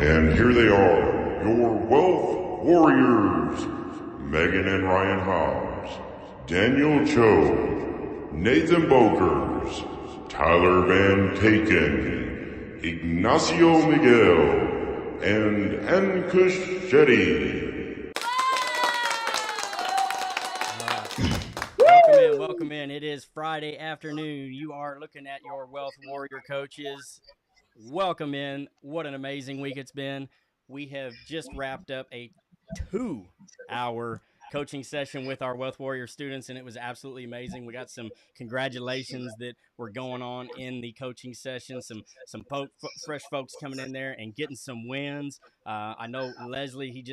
And here they are, your Wealth Warriors. Megan and Ryan Hobbs, Daniel Cho, Nathan Bokers, Tyler Van Taken, Ignacio Miguel, and Ankush Shetty. Welcome in. It is Friday afternoon. You are looking at your Wealth Warrior coaches. Welcome in. What an amazing week it's been. We have just wrapped up a 2-hour coaching session with our Wealth Warrior students, and it was absolutely amazing. We got some congratulations that were going on in the coaching session, some fresh folks coming in there and getting some wins. I know Leslie, he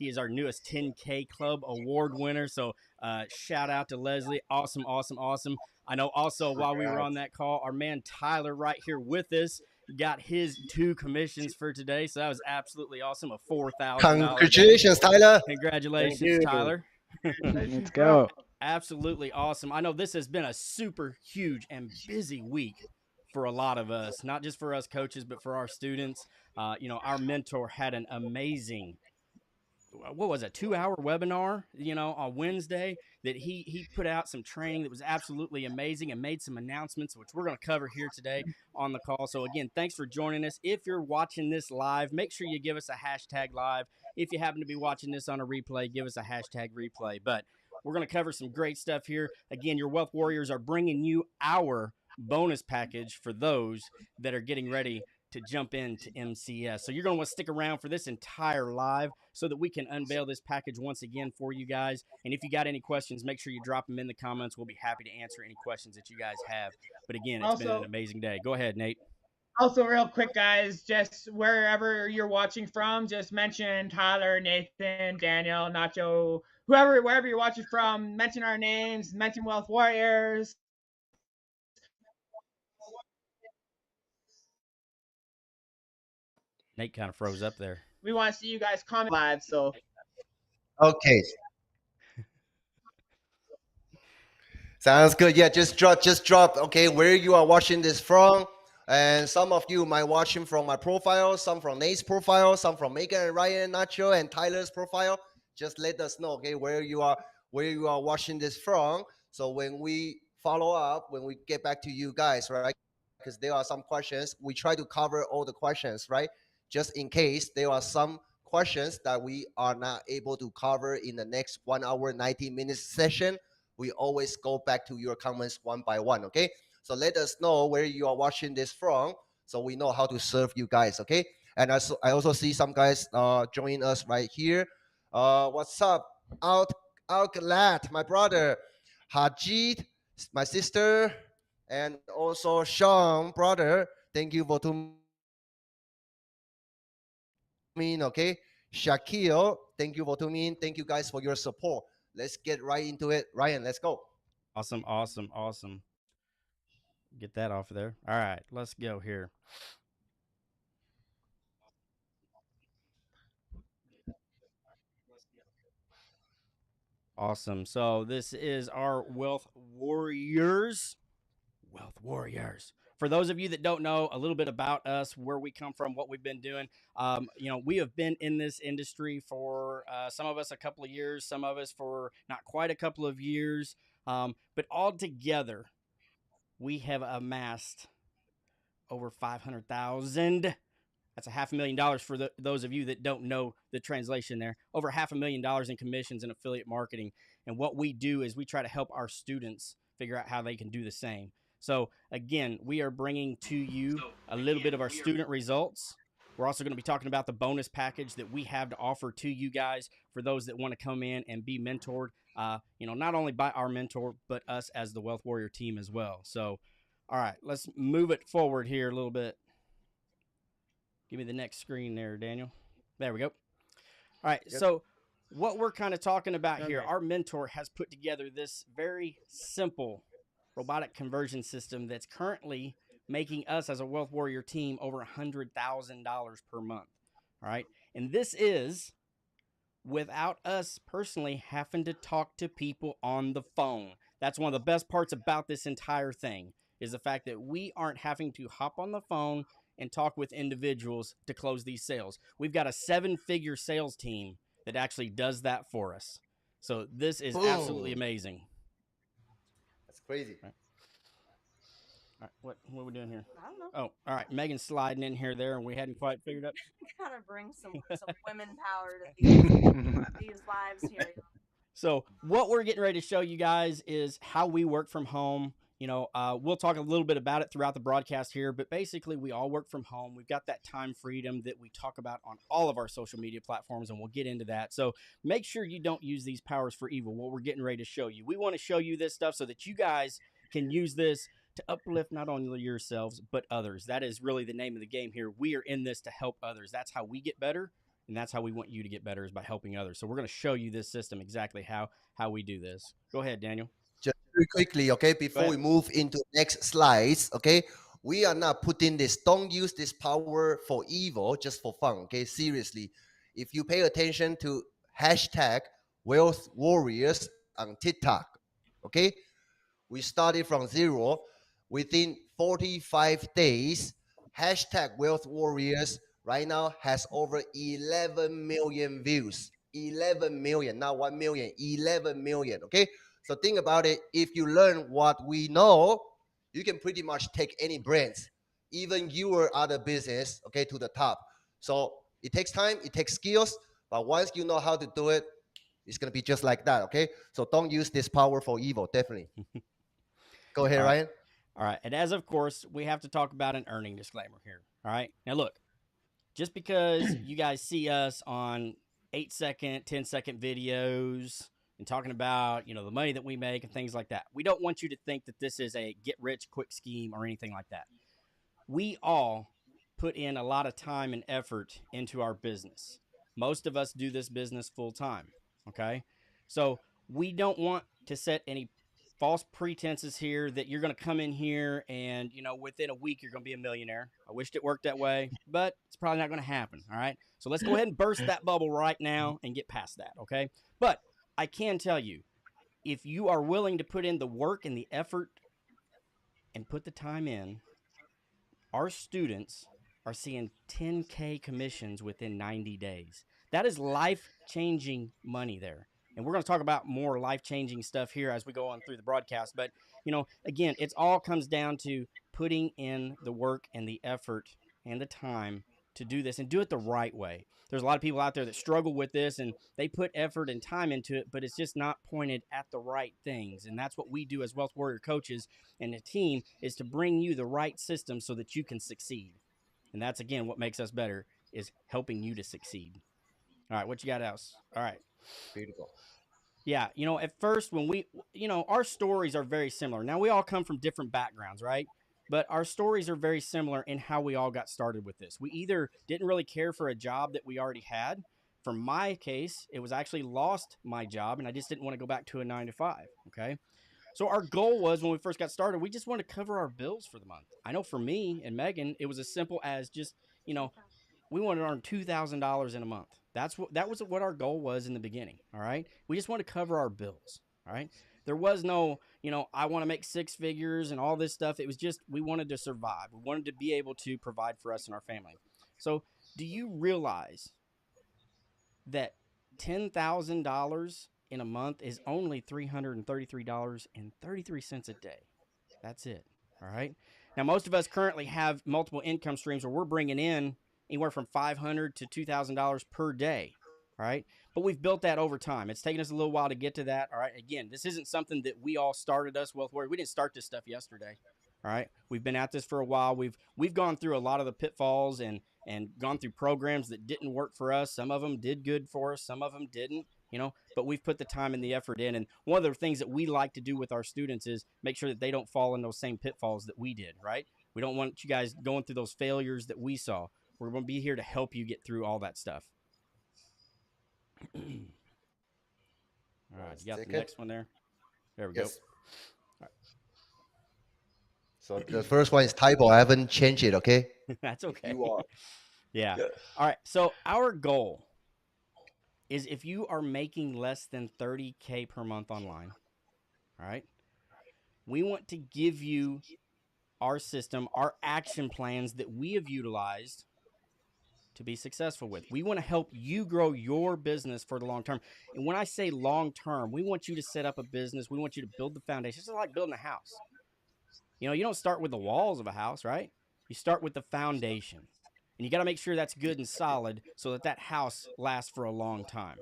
is our newest 10K Club Award winner, so shout out to Leslie. Awesome. I know also while we were on that call, our man Tyler right here with us got his 2 commissions for today. So that was absolutely awesome. A $4,000. Congratulations, Tyler. Congratulations, Tyler. Let's go. Absolutely awesome. I know this has been a super huge and busy week for a lot of us, not just for us coaches, but for our students. Our mentor had an amazing, 2-hour webinar, on Wednesday that he put out some training that was absolutely amazing and made some announcements, which we're going to cover here today on the call. So again, thanks for joining us. If you're watching this live, make sure you give us a hashtag live. If you happen to be watching this on a replay, give us a hashtag replay. But we're going to cover some great stuff here. Again, your Wealth Warriors are bringing you our bonus package for those that are getting ready to jump into MCS. So you're going to want to stick around for this entire live so that we can unveil this package once again for you guys. And if you got any questions, make sure you drop them in the comments. We'll be happy to answer any questions that you guys have. But again, it's been an amazing day. Go ahead, Nate. Also, real quick, guys, just wherever you're watching from, just mention Tyler, Nathan, Daniel, Nacho, wherever you're watching from, mention our names, mention Wealth Warriors. Nate kind of froze up there. We want to see you guys comment live, so. Okay. Sounds good. Yeah, just drop. Okay, where you are watching this from. And some of you might watch him from my profile, some from Nate's profile, some from Megan and Ryan, Nacho, and Tyler's profile. Just let us know, okay, where you are watching this from. So when we follow up, when we get back to you guys, right? Because there are some questions. We try to cover all the questions, right? Just in case there are some questions that we are not able to cover in the next 1 hour, 90 minutes session, we always go back to your comments one by one, okay? So let us know where you are watching this from so we know how to serve you guys, okay? And I also see some guys join us right here. What's up? Outlat, my brother. Hajid, my sister. And also Sean, brother. Thank you for tuning in, okay? Shaquille, thank you for tuning in. Thank you guys for your support. Let's get right into it. Ryan, let's go. Awesome. Get that off of there. All right, let's go here. Awesome. So this is our Wealth Warriors. For those of you that don't know a little bit about us, where we come from, what we've been doing, we have been in this industry for some of us a couple of years, some of us for not quite a couple of years, but all together, we have amassed over 500,000. That's $500,000 for those of you that don't know the translation there. Over $500,000 in commissions and affiliate marketing. And what we do is we try to help our students figure out how they can do the same. So again, we are bringing to you a little bit of our student results. We're also going to be talking about the bonus package that we have to offer to you guys for those that want to come in and be mentored, not only by our mentor, but us as the Wealth Warrior team as well. So, all right, let's move it forward here a little bit. Give me the next screen there, Daniel. There we go. All right, yep. So what we're kind of talking about here, our mentor has put together this very simple robotic conversion system that's currently making us as a Wealth Warrior team over $100,000 per month. All right, and this is without us personally having to talk to people on the phone. That's one of the best parts about this entire thing is the fact that we aren't having to hop on the phone and talk with individuals to close these sales. We've got a 7-figure sales team that actually does that for us. So this is absolutely Boom. amazing. That's crazy. Right. All right, what are we doing here? I don't know. Oh, all right. Megan's sliding in here there, and we hadn't quite figured out. Gotta bring some women power to these lives here. So what we're getting ready to show you guys is how we work from home. We'll talk a little bit about it throughout the broadcast here, but basically we all work from home. We've got that time freedom that we talk about on all of our social media platforms, and we'll get into that. So make sure you don't use these powers for evil, what we're getting ready to show you. We want to show you this stuff so that you guys can use this to uplift not only yourselves, but others. That is really the name of the game here. We are in this to help others. That's how we get better. And that's how we want you to get better, is by helping others. So we're going to show you this system, exactly how we do this. Go ahead, Daniel. Just very quickly, okay, before we move into next slides, okay, we are not putting this, don't use this power for evil, just for fun, okay, seriously. If you pay attention to hashtag wealth warriors on TikTok, okay, we started from zero. Within 45 days, hashtag wealth warriors right now has over 11 million views. 11 million, not 1 million, 11 million, okay? So think about it. If you learn what we know, you can pretty much take any brands, even your other business, okay, to the top. So it takes time, it takes skills, but once you know how to do it, it's going to be just like that, okay? So don't use this power for evil, definitely. Go ahead, Ryan. All right. And as of course, we have to talk about an earning disclaimer here. All right. Now, look, just because you guys see us on 8-second, 10-second videos and talking about, the money that we make and things like that, we don't want you to think that this is a get rich quick scheme or anything like that. We all put in a lot of time and effort into our business. Most of us do this business full time. Okay. So we don't want to set any false pretenses here that you're going to come in here and, within a week, you're going to be a millionaire. I wished it worked that way, but it's probably not going to happen. All right. So let's go ahead and burst that bubble right now and get past that. Okay. But I can tell you, if you are willing to put in the work and the effort and put the time in, our students are seeing 10K commissions within 90 days. That is life-changing money there. And we're going to talk about more life-changing stuff here as we go on through the broadcast. But, again, it all comes down to putting in the work and the effort and the time to do this and do it the right way. There's a lot of people out there that struggle with this, and they put effort and time into it, but it's just not pointed at the right things. And that's what we do as Wealth Warrior coaches and a team, is to bring you the right system so that you can succeed. And that's, again, what makes us better, is helping you to succeed. All right, what you got else? All right. Beautiful. Yeah, at first when we, our stories are very similar. Now, we all come from different backgrounds, right? But our stories are very similar in how we all got started with this. We either didn't really care for a job that we already had. For my case, it was actually lost my job, and I just didn't want to go back to a 9-to-5, okay? So our goal was, when we first got started, we just wanted to cover our bills for the month. I know for me and Megan, it was as simple as just, we wanted to earn $2,000 in a month. That was what our goal was in the beginning. All right. We just want to cover our bills. All right. There was no, I want to make 6 figures and all this stuff. It was just, we wanted to survive. We wanted to be able to provide for us and our family. So do you realize that $10,000 in a month is only $333.33 a day? That's it. All right. Now, most of us currently have multiple income streams where we're bringing in anywhere from $500 to $2,000 per day. All right. But we've built that over time. It's taken us a little while to get to that. All right. Again, this isn't something that we all started us, Wealth Warrior. We didn't start this stuff yesterday. All right. We've been at this for a while. We've gone through a lot of the pitfalls and gone through programs that didn't work for us. Some of them did good for us. Some of them didn't, but we've put the time and the effort in. And one of the things that we like to do with our students is make sure that they don't fall in those same pitfalls that we did. Right. We don't want you guys going through those failures that we saw. We're going to be here to help you get through all that stuff. All right. You got the next one there? There we go. All right. So the first one is typo. I haven't changed it, okay? That's okay. You are. Yeah. All right. So our goal is, if you are making less than 30K per month online, all right, we want to give you our system, our action plans that we have utilized to be successful with. We want to help you grow your business for the long term. And when I say long term, we want you to set up a business. We want you to build the foundation. It's like building a house. You know, you don't start with the walls of a house, right? You start with the foundation. And you got to make sure that's good and solid so that that house lasts for a long time.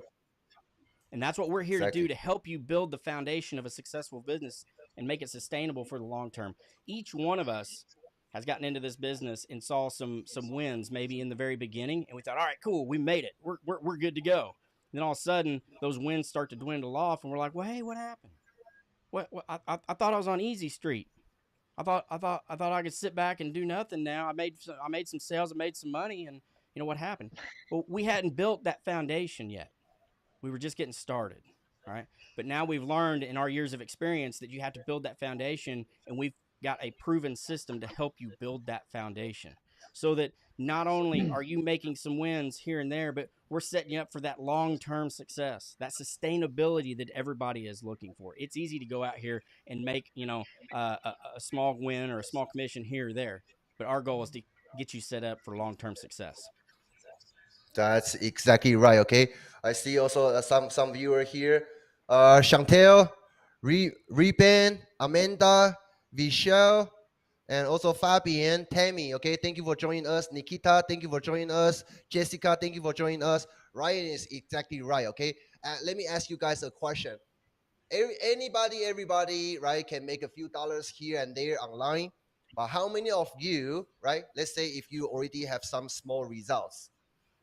And that's what we're here to do, to help you build the foundation of a successful business and make it sustainable for the long term. Each one of us has gotten into this business and saw some wins maybe in the very beginning, and we thought, all right, cool, we made it. We're good to go. And then all of a sudden, those wins start to dwindle off, and we're like, well, hey, what happened? What I thought I was on easy street. I thought I could sit back and do nothing. Now I made some sales, I made some money, and you know what happened? Well, we hadn't built that foundation yet. We were just getting started, all right? But now we've learned in our years of experience that you have to build that foundation, and we've got a proven system to help you build that foundation so that not only are you making some wins here and there, but we're setting you up for that long-term success, that sustainability that everybody is looking for. It's easy to go out here and make, a small win or a small commission here or there, but our goal is to get you set up for long-term success. That's exactly right. Okay, I see also some viewer here. Chantel, Reben, Amanda, Vishal, and also Fabian, Tammy. Okay, thank you for joining us. Nikita, thank you for joining us. Jessica, thank you for joining us. Ryan is exactly right. Okay, let me ask you guys a question. Everybody, right, can make a few dollars here and there online, but how many of you, right? Let's say if you already have some small results.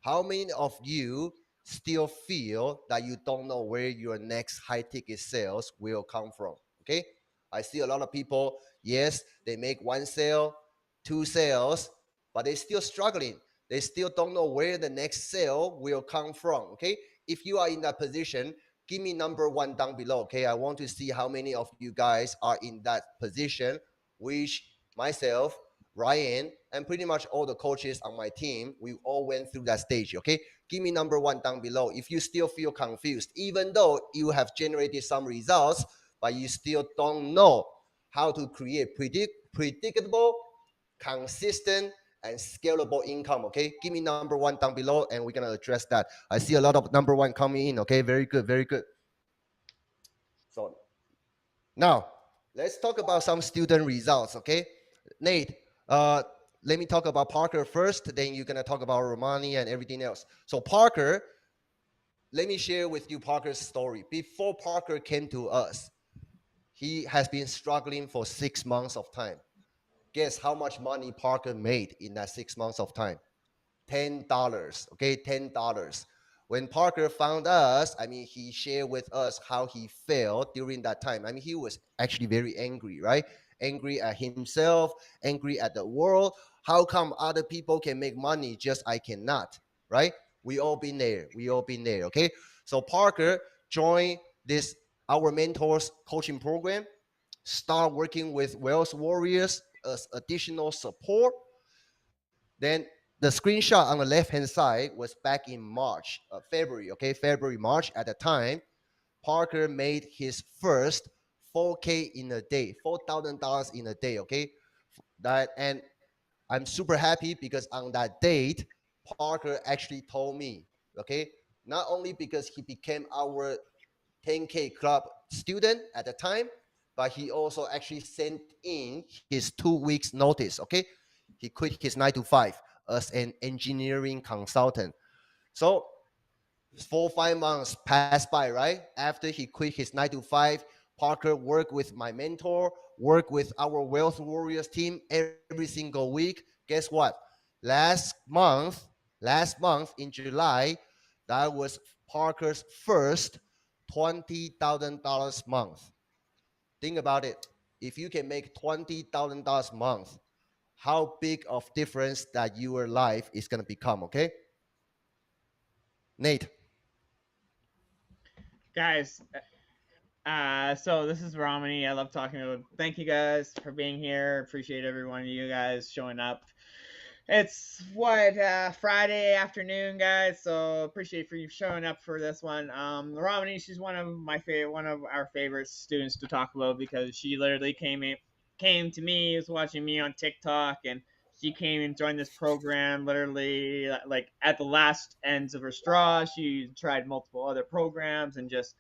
How many of you still feel that you don't know where your next high ticket sales will come from? Okay. I see a lot of people, yes, they make one sale, two sales, but they're still struggling. They still don't know where the next sale will come from. Okay. If you are in that position, give me number one down below. Okay. I want to see how many of you guys are in that position, which myself, Ryan, and pretty much all the coaches on my team, we all went through that stage. Okay, give me number one down below. If you still feel confused, even though you have generated some results, but you still don't know how to create predictable, consistent, and scalable income. Okay, give me number one down below, and we're gonna address that. I see a lot of number one coming in. Okay, very good, very good. So now let's talk about some student results. Okay, Nate. Let me talk about Parker first, then you're going to talk about Romani and everything else. So Parker, let me share with you Parker's story. Before Parker came to us, he has been struggling for 6 months of time. Guess how much money Parker made in that 6 months of time? $10, okay, $10. When Parker found us, I mean, he shared with us how he felt during that time. I mean, he was actually very angry, right? Angry at himself, angry at the world. How come other people can make money, just I cannot, right? We all been there. We all been there, okay? So Parker joined this, our mentors coaching program, start working with Wealth Warriors as additional support. Then the screenshot on the left-hand side was back in March, February, okay? February, March. At the time, Parker made his first 4K in a day, $4,000 in a day, okay? And I'm super happy because on that date, Parker actually told me, okay? Not only because he became our 10K club student at the time, but he also actually sent in his 2 weeks notice, okay? He quit his 9 to 5 as an engineering consultant. So 4-5 months passed by, right? After he quit his 9 to 5, Parker worked with my mentor, worked with our Wealth Warriors team every single week. Guess what? Last month in July, that was Parker's first $20,000 month. Think about it. If you can make $20,000 a month, how big of difference that your life is going to become, okay? Nate. Guys, so this is Romani. I love talking to you. Thank you guys for being here. Appreciate every one of you guys showing up. It's Friday afternoon, guys. So appreciate for you showing up for this one. Romani, she's one of our favorite students to talk about because she literally came in. came to me, was watching me on TikTok, and she came and joined this program literally like at the last ends of her straw. She tried multiple other programs and just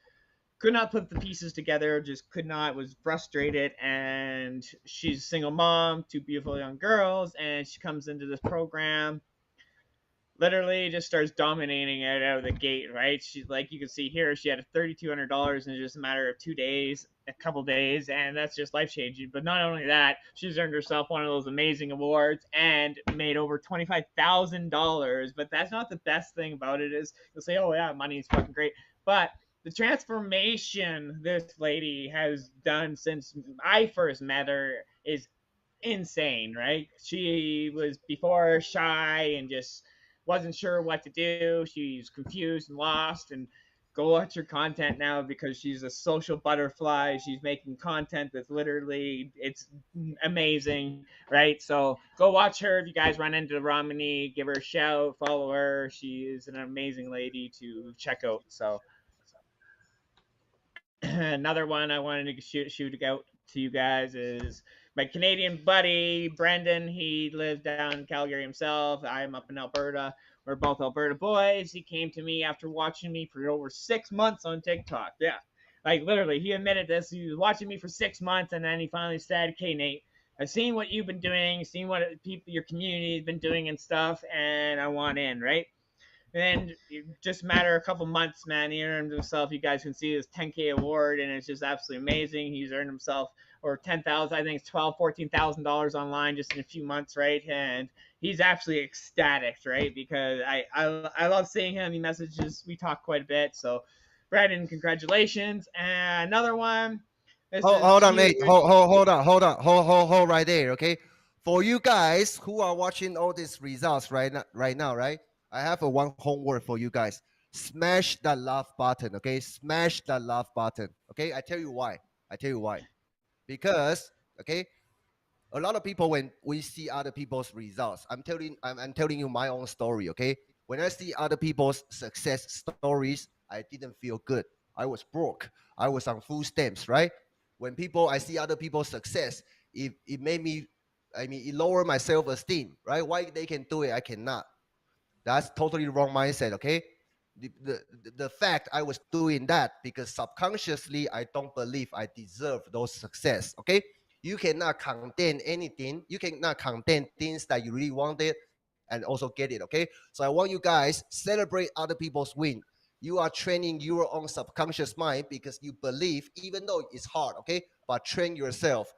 could not put the pieces together, just could not, was frustrated. And she's a single mom, two beautiful young girls, and she comes into this program, literally just starts dominating it out of the gate, right? She's like, you can see here, she had $3,200 in just a matter of 2 days, a couple days, and that's just life changing. But not only that, she's earned herself one of those amazing awards and made over $25,000. But that's not the best thing about it. Is you'll say, oh yeah, money is fucking great, but the transformation this lady has done since I first met her is insane, right? She was before shy and just wasn't sure what to do. She's confused and lost. And go watch her content now because she's a social butterfly. She's making content that's literally, it's amazing, right? So go watch her. If you guys run into Romney, give her a shout, follow her. She is an amazing lady to check out. So another one I wanted to shoot out to you guys is my Canadian buddy Brendan. He lives down in Calgary himself. I'm up in Alberta. We're both Alberta boys. He came to me after watching me for over 6 months on TikTok. Yeah, like literally, he admitted this. He was watching me for 6 months, and then he finally said, "Okay, Nate, I've seen what you've been doing, seen what people, your community has been doing and stuff, and I want in, right?" And just a matter of a couple months, man, he earned himself. You guys can see his 10K award, and it's just absolutely amazing. He's earned himself over 10,000, I think it's $14,000 online just in a few months, right? And he's absolutely ecstatic, right? Because I love seeing him. He messages, we talk quite a bit. So, Brandon, congratulations. And another one. This Hold is on, huge. Nate. Hold right there. Okay, for you guys who are watching all these results right now, right? I have a one homework for you guys. Smash that love button. Okay, smash that love button. Okay, I tell you why. Because okay, a lot of people when we see other people's results, I'm telling you my own story. Okay, when I see other people's success stories, I didn't feel good. I was broke. I was on food stamps, right? When people I see other people's success, it made me, I mean, it lowered my self-esteem, right? Why they can do it, I cannot. That's totally wrong mindset. Okay, the fact I was doing that because subconsciously I don't believe I deserve those success. Okay, you cannot contain anything. You cannot contain things that you really wanted and also get it. Okay, so I want you guys celebrate other people's win. You are training your own subconscious mind because you believe, even though it's hard. Okay, but train yourself.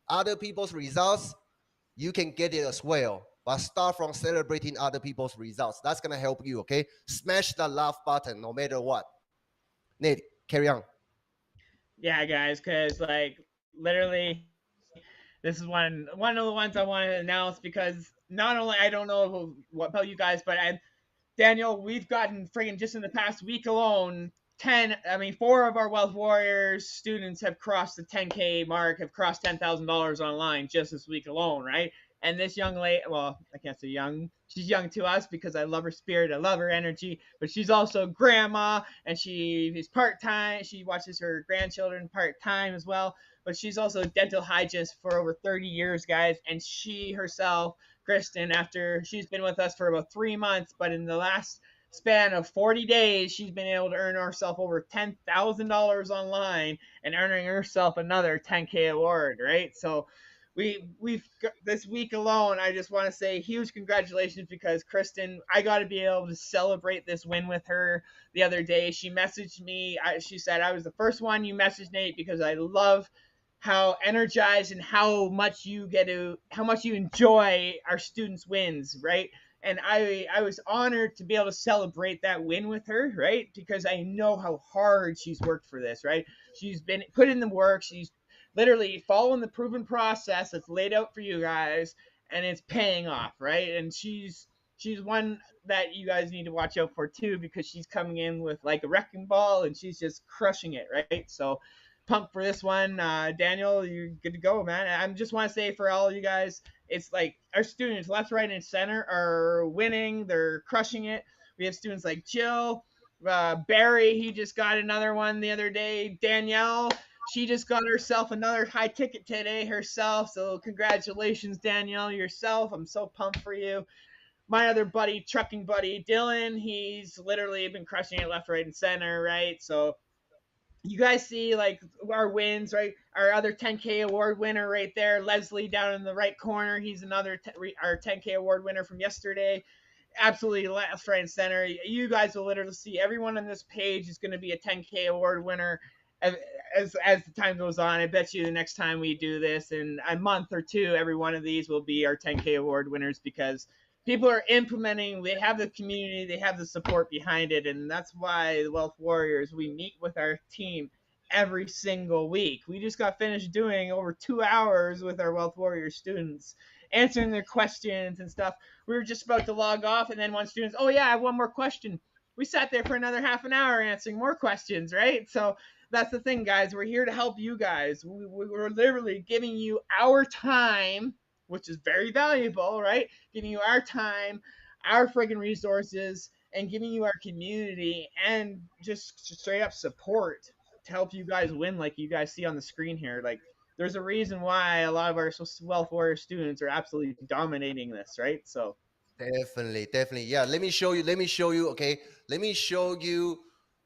Other people's results, you can get it as well. But start from celebrating other people's results. That's gonna help you. Okay, smash the love button no matter what. Nate, carry on. Yeah, guys, because like literally, this is one of the ones I want to announce because not only I don't know what about you guys, but Daniel, we've gotten friggin' just in the past week alone, 4 of our Wealth Warriors students have crossed the 10K mark, have crossed $10,000 online just this week alone, right? And this young lady, well, I can't say young, she's young to us because I love her spirit, I love her energy, but she's also grandma and she is part-time. She watches her grandchildren part-time as well, but she's also a dental hygienist for over 30 years, guys, and she herself, Kristen, after she's been with us for about 3 months, but in the last span of 40 days, she's been able to earn herself over $10,000 online and earning herself another 10K award, right? So we've this week alone, I just want to say huge congratulations because Kristen, I got to be able to celebrate this win with her the other day. She messaged me. She said, I was the first one you messaged, Nate, because I love how energized and how much you enjoy our students' wins, right? And I was honored to be able to celebrate that win with her, right? Because I know how hard she's worked for this, right? She's been put in the work. She's literally following the proven process that's laid out for you guys, and it's paying off, right? And she's one that you guys need to watch out for too because she's coming in with like a wrecking ball and she's just crushing it, right? So pumped for this one. Daniel, you're good to go, man. I just want to say for all of you guys, it's like our students left, right, and center are winning. They're crushing it. We have students like Jill, Barry. He just got another one the other day. Danielle, She just got herself another high ticket today herself. So congratulations, Danielle, yourself. I'm so pumped for you. My other buddy, trucking buddy, Dylan, he's literally been crushing it left, right, and center, right? So you guys see like our wins, right? Our other 10K award winner right there, Leslie down in the right corner. He's another our 10K award winner from yesterday. Absolutely left, right, and center. You guys will literally see everyone on this page is going to be a 10K award winner as the time goes on. I bet you the next time we do this in a month or two, every one of these will be our 10K award winners because people are implementing. They have the community, they have the support behind it, and that's why the Wealth Warriors. We meet with our team every single week. We just got finished doing over 2 hours with our Wealth Warrior students, answering their questions and stuff. We were just about to log off, and then one student's, oh yeah, I have one more question. We sat there for another half an hour answering more questions, right? So that's the thing, guys. We're here to help you guys. We're literally giving you our time, which is very valuable, right? Giving you our time, our friggin' resources, and giving you our community and just straight up support to help you guys win, like you guys see on the screen here. Like, there's a reason why a lot of our Wealth Warrior students are absolutely dominating this, right? So Definitely, definitely. Yeah, let me show you. Let me show you. Okay, let me show you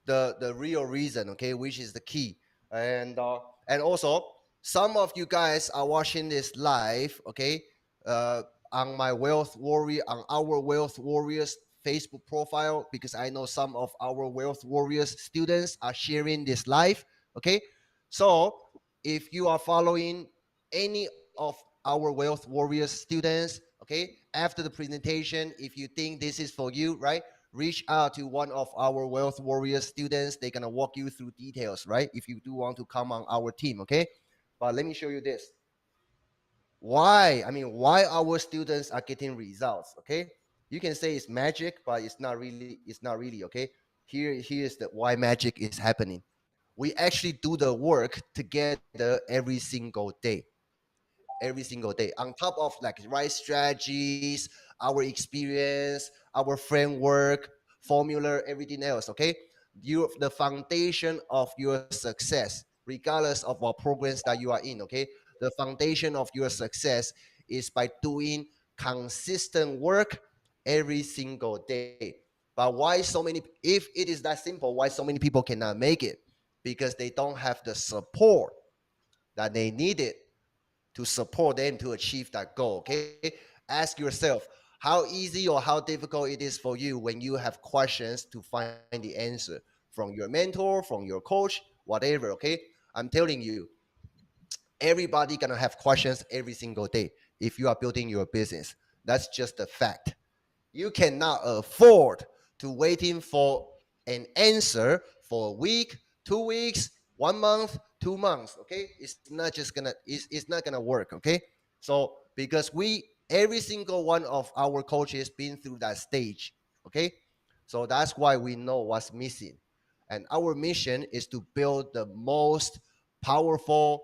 the real reason. Okay, which is the key. And also, some of you guys are watching this live. Okay, uh, on my Wealth Warrior, on our Wealth Warriors Facebook profile, because I know some of our Wealth Warriors students are sharing this live. Okay, so if you are following any of our Wealth Warriors students, okay, after the presentation, if you think this is for you, right, reach out to one of our Wealth Warriors students. They're gonna walk you through details, right, if you do want to come on our team. Okay, but let me show you this. Why our students are getting results. Okay, you can say it's magic, but it's not really. Okay, here's the why magic is happening. We actually do the work together every single day, on top of like right strategies, our experience, our framework, formula, everything else. Okay, the foundation of your success, regardless of what programs that you are in. Okay, the foundation of your success is by doing consistent work every single day. But why so many, if it is that simple, why so many people cannot make it? Because they don't have the support that they needed to support them to achieve that goal. Okay, ask yourself how easy or how difficult it is for you when you have questions to find the answer from your mentor, from your coach, whatever. Okay, I'm telling you, everybody gonna have questions every single day if you are building your business. That's just a fact. You cannot afford to waiting for an answer for a week, 2 weeks, 1 month, 2 months. Okay, it's not gonna work. Okay, so because we every single one of our coaches been through that stage. Okay, so that's why we know what's missing, and our mission is to build the most powerful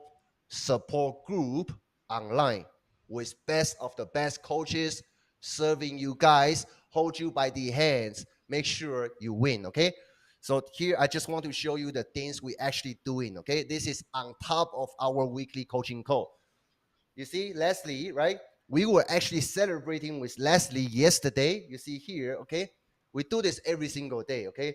support group online with best of the best coaches serving you guys, hold you by the hands, make sure you win. Okay, so here I just want to show you the things we actually doing. Okay, this is on top of our weekly coaching call. You see Leslie, right? We were actually celebrating with Leslie yesterday. You see here. Okay, we do this every single day. Okay,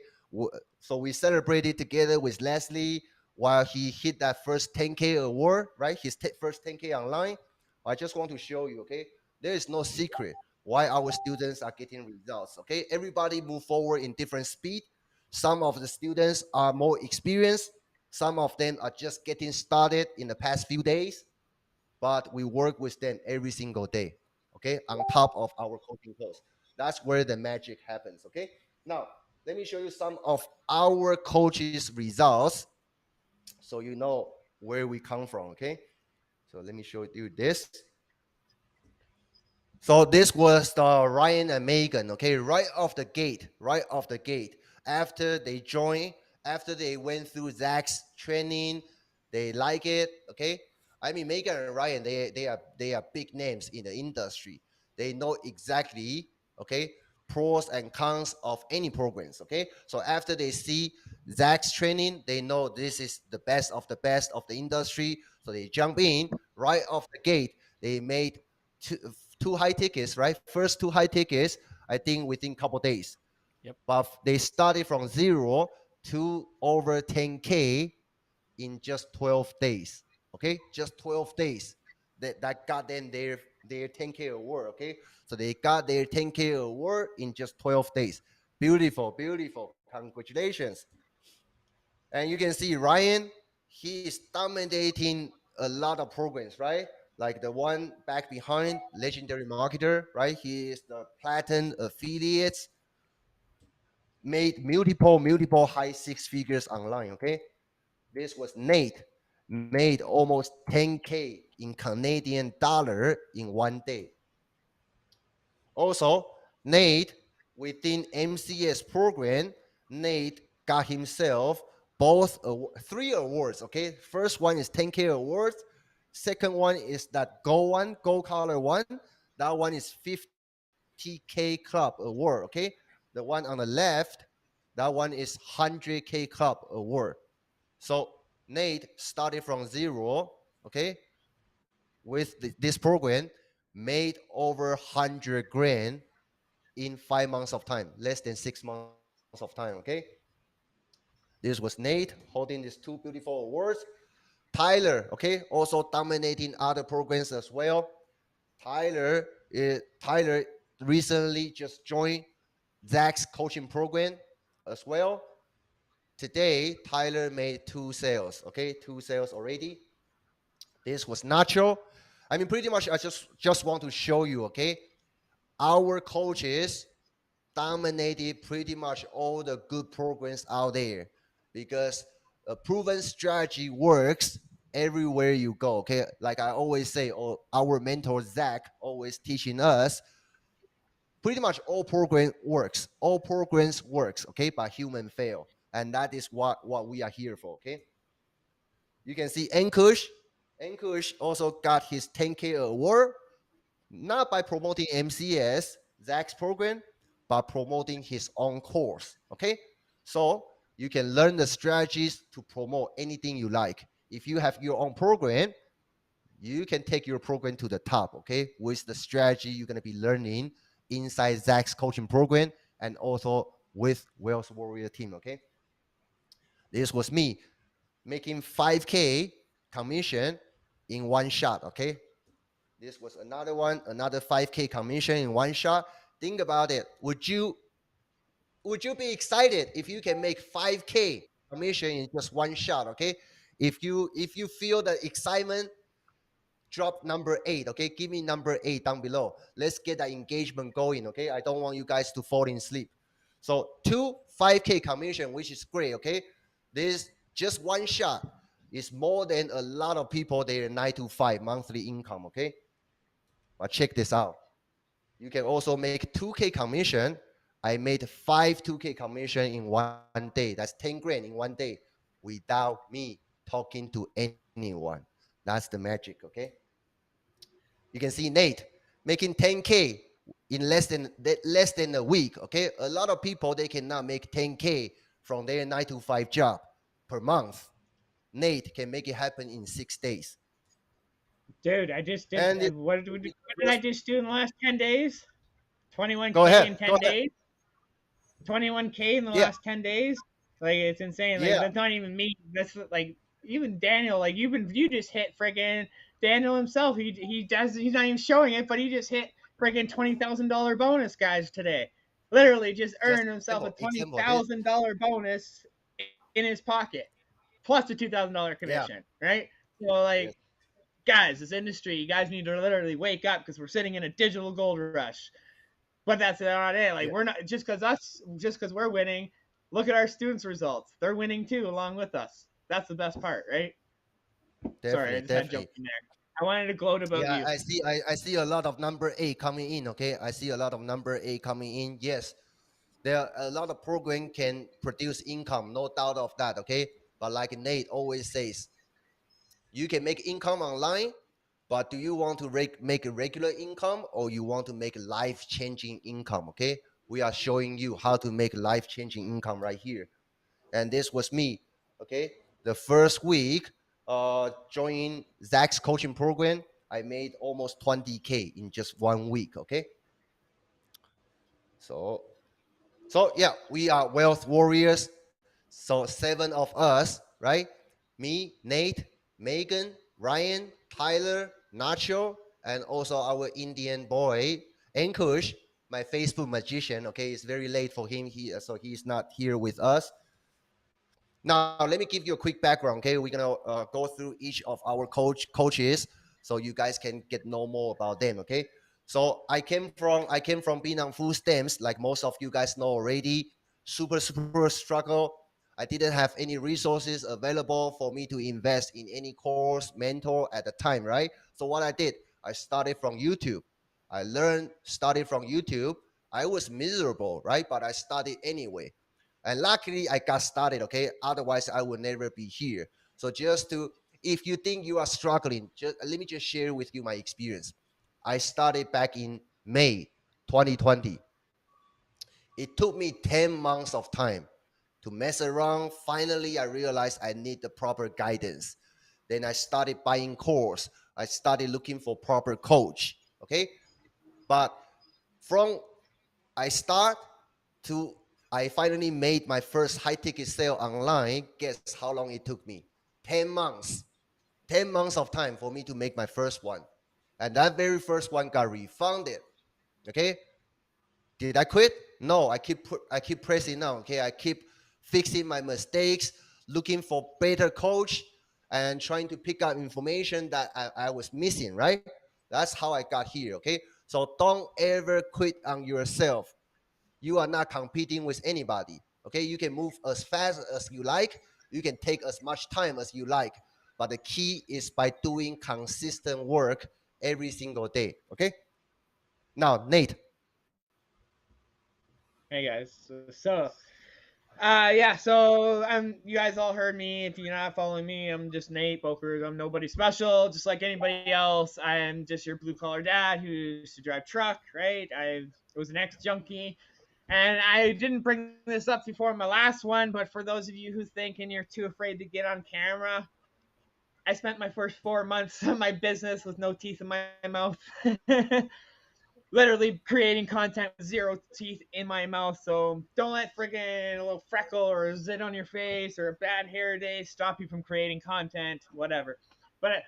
so we celebrated together with Leslie while he hit that first 10K award, right? His first 10K online. I just want to show you. Okay, there is no secret why our students are getting results. Okay, everybody move forward in different speed. Some of the students are more experienced, some of them are just getting started in the past few days, but we work with them every single day. Okay, on top of our coaching course. That's where the magic happens. Okay, now let me show you some of our coaches results so you know where we come from. Okay, so let me show you this. So this was the Ryan and Megan, okay, right off the gate. After they joined, after they went through Zach's training, they like it, okay. I mean, Megan and Ryan, they are big names in the industry. They know exactly, okay, pros and cons of any programs, okay. So after they see Zach's training, they know this is the best of the industry, so they jump in right off the gate. They made two high tickets, right? First two high tickets, I think within a couple days. Yep. But they started from zero to over 10K in just 12 days. Okay, just 12 days. That got them their 10K award. Okay, so they got their 10K award in just 12 days. Beautiful, beautiful. Congratulations. And you can see Ryan, he is dominating a lot of programs, right? Like the one back behind, legendary marketer, right? He is the platinum affiliates, made multiple high six figures online. Okay, this was Nate, made almost 10K in Canadian dollar in one day. Also, Nate, within MCS program, Nate got himself both three awards. Okay, first one is 10K awards. Second one is that gold one, gold color one. That one is 50K club award. Okay, the one on the left, that one is 100K club award. So Nate started from zero. Okay, with this program, made over 100 grand in 5 months of time, less than 6 months of time. Okay, this was Nate holding these two beautiful awards. Tyler, okay, also dominating other programs as well. Tyler recently just joined Zach's coaching program as well. Today, Tyler made two sales, okay, two sales already. This was Nacho. I mean, pretty much, I just want to show you, okay, our coaches dominated pretty much all the good programs out there because a proven strategy works everywhere you go. Okay, like I always say, our mentor Zach always teaching us, pretty much all programs works. Okay, but human fail, and that is what we are here for. Okay, you can see Ankush also got his 10K award, not by promoting MCS, Zach's program, but promoting his own course. Okay, so you can learn the strategies to promote anything you like. If you have your own program, you can take your program to the top. Okay, with the strategy you're gonna be learning inside Zach's coaching program and also with Wealth Warrior team. Okay, this was me making 5K commission in one shot. Okay, this was another one, another 5K commission in one shot. Think about it. Would you be excited if you can make 5K commission in just one shot? Okay, if you feel the excitement, drop number 8. Okay, give me number 8 down below. Let's get that engagement going. Okay, I don't want you guys to fall in sleep. So 5K commission, which is great. Okay, this just one shot is more than a lot of people their 9 to 5 monthly income. Okay, but check this out. You can also make 2K commission. I made 2K commission in one day. That's 10 grand in one day without me talking to anyone. That's the magic, okay? You can see Nate making 10K in less than a week, okay? A lot of people, they cannot make 10K from their 9 to 5 job per month. Nate can make it happen in 6 days. Dude, I just did. And What did I just do in the last 10 days? go 21K ahead. in Go 10 ahead. days? 21K in the Yeah. last 10 days? Like, it's insane. Like, Yeah. that's not even me. That's like, even Daniel, like, you just hit friggin' Daniel himself. He's not even showing it, but he just hit friggin' $20,000 bonus, guys, today. Literally just Just earned himself a example. This, $20,000 bonus in his pocket, plus the $2,000 yeah. commission, right? So, Yes. like, guys, this industry, you guys need to literally wake up because we're sitting in a digital gold rush. But that's not it. Like, Yeah. we're not just because we're winning. Look at our students' results; they're winning too, along with us. That's the best part, right? Sorry, I Definitely, just had to jump definitely. in there. I wanted to gloat about Yeah, you. I see a lot of number 8 coming in. Okay, I see a lot of number 8 coming in. Yes, there are a lot of program can produce income, no doubt of that. Okay, but like Nate always says, you can make income online, but do you want to make a regular income or you want to make life-changing income? Okay, we are showing you how to make life-changing income right here. And this was me. Okay, the first week, joining Zach's coaching program, I made almost 20K in just 1 week. Okay, so yeah, we are wealth warriors. So 7 of us, right? Me, Nate, Megan, Ryan, Tyler, Nacho, and also our Indian boy, Ankush, my Facebook magician. Okay, it's very late for him. So he's not here with us. Now, let me give you a quick background. Okay, we're gonna go through each of our coaches, so you guys can get know more about them. Okay, so I came from being on food stamps, like most of you guys know already. Super struggle. I didn't have any resources available for me to invest in any course mentor at the time, right? So what I did, I started from YouTube. I learned started from YouTube. I was miserable, right? But I started anyway. And luckily, I got started, okay? Otherwise, I would never be here. So if you think you are struggling, let me just share with you my experience. I started back in May 2020. It took me 10 months of time to mess around. Finally, I realized I need the proper guidance. Then I started buying course. I started looking for proper coach, okay? But from I start to I finally made my first high ticket sale online. Guess how long it took me? 10 months. 10 months of time for me to make my first one. And that very first one got refunded. Okay? Did I quit? No, I keep pressing on. Okay? I keep fixing my mistakes, looking for better coach and trying to pick up information that I was missing, right? That's how I got here, okay? So don't ever quit on yourself. You are not competing with anybody. Okay, you can move as fast as you like. You can take as much time as you like. But the key is by doing consistent work every single day. Okay. Now, Nate. Hey guys, yeah, so you guys all heard me. If you're not following me, I'm just Nate Boker. I'm nobody special, just like anybody else. I'm just your blue collar dad who used to drive truck, right? I was an ex junkie, and I didn't bring this up before my last one, but for those of you who think and you're too afraid to get on camera, I spent my first 4 months of my business with no teeth in my mouth. Literally creating content with zero teeth in my mouth. So don't let friggin' a little freckle or a zit on your face or a bad hair day stop you from creating content, whatever. But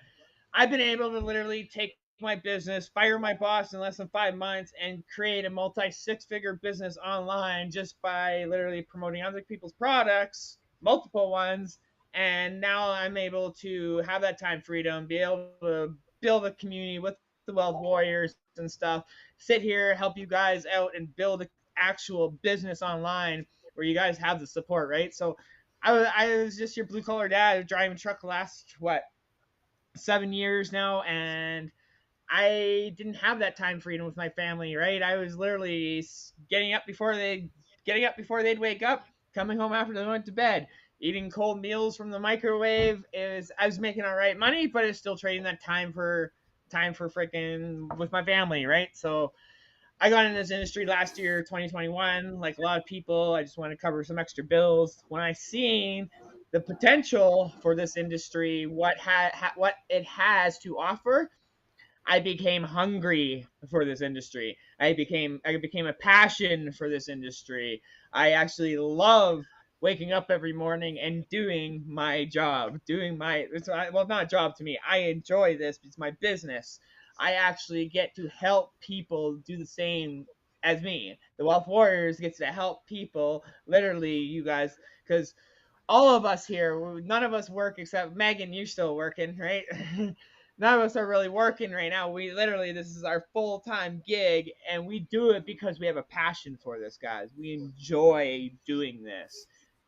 I've been able to literally take my business, fire my boss in less than 5 months, and create a multi six-figure business online just by literally promoting other people's products, multiple ones. And now I'm able to have that time freedom, be able to build a community with the Wealth Warriors and stuff, sit here, help you guys out, and build an actual business online where you guys have the support, right? So I was just your blue collar dad driving a truck last, what, 7 years now, and I didn't have that time freedom with my family, right? I was literally getting up before they'd wake up, coming home after they went to bed, eating cold meals from the microwave. I was making all right money, but it's still trading that time for freaking with my family, right? So I got in this industry last year, 2021, like a lot of people. I just want to cover some extra bills. When I seen the potential for this industry, what it has to offer, I became hungry for this industry. I became a passion for this industry. I actually love waking up every morning and doing my job, well, not a job to me. I enjoy this. It's my business. I actually get to help people do the same as me. The Wealth Warriors gets to help people, literally, you guys, because all of us here, none of us work except Megan. You're still working, right? None of us are really working right now. We literally, this is our full time gig, and we do it because we have a passion for this, guys. We enjoy doing this.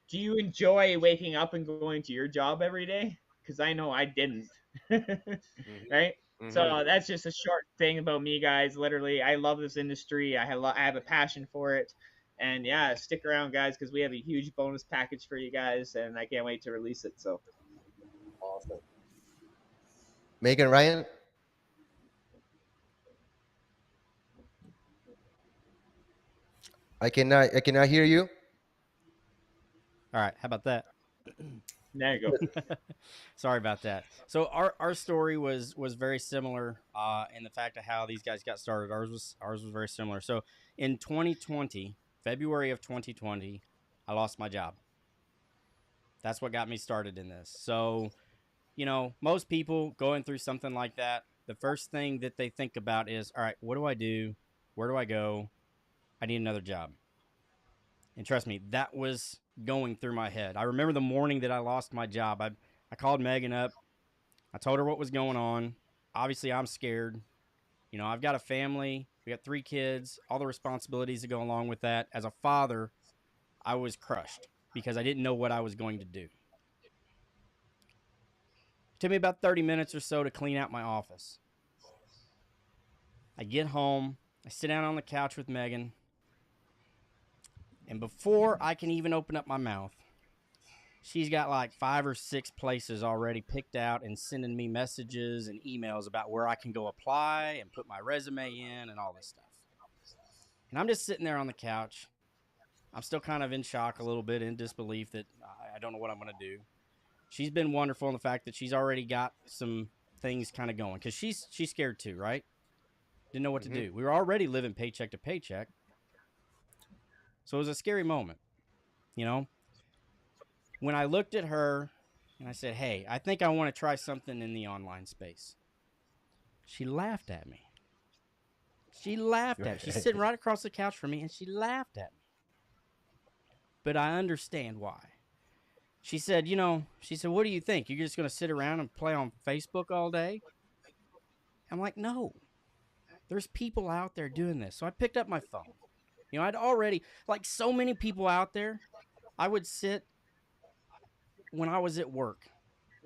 Do you enjoy waking up and going to your job every day? Because I know I didn't. Right? Mm-hmm. So that's just a short thing about me, guys. Literally, I love this industry. I have a passion for it. And yeah, stick around, guys, because we have a huge bonus package for you guys, and I can't wait to release it. So Awesome. Megan, Ryan. I cannot hear you. All right, how about that? There you go. Sorry about that. So our story was very similar in the fact of how these guys got started. Ours was very similar. So in 2020, February of 2020, I lost my job. That's what got me started in this. So, most people going through something like that, the first thing that they think about is, all right, what do I do? Where do I go? I need another job. And trust me, that was going through my head. I remember the morning that I lost my job. I called Megan up. I told her what was going on. Obviously, I'm scared. I've got a family. We got 3 kids, all the responsibilities that go along with that. As a father, I was crushed because I didn't know what I was going to do. It took me about 30 minutes or so to clean out my office. I get home. I sit down on the couch with Megan. And before I can even open up my mouth, she's got like 5 or 6 places already picked out and sending me messages and emails about where I can go apply and put my resume in and all this stuff. And I'm just sitting there on the couch. I'm still kind of in shock a little bit, in disbelief that I don't know what I'm going to do. She's been wonderful in the fact that she's already got some things kind of going because she's scared too, right? Didn't know what to do. We were already living paycheck to paycheck. So it was a scary moment, When I looked at her and I said, hey, I think I want to try something in the online space. She laughed at me. She's sitting right across the couch from me and she laughed at me. But I understand why. She said, what do you think? You're just going to sit around and play on Facebook all day? I'm like, no. There's people out there doing this. So I picked up my phone. I'd already, like so many people out there, I would sit when I was at work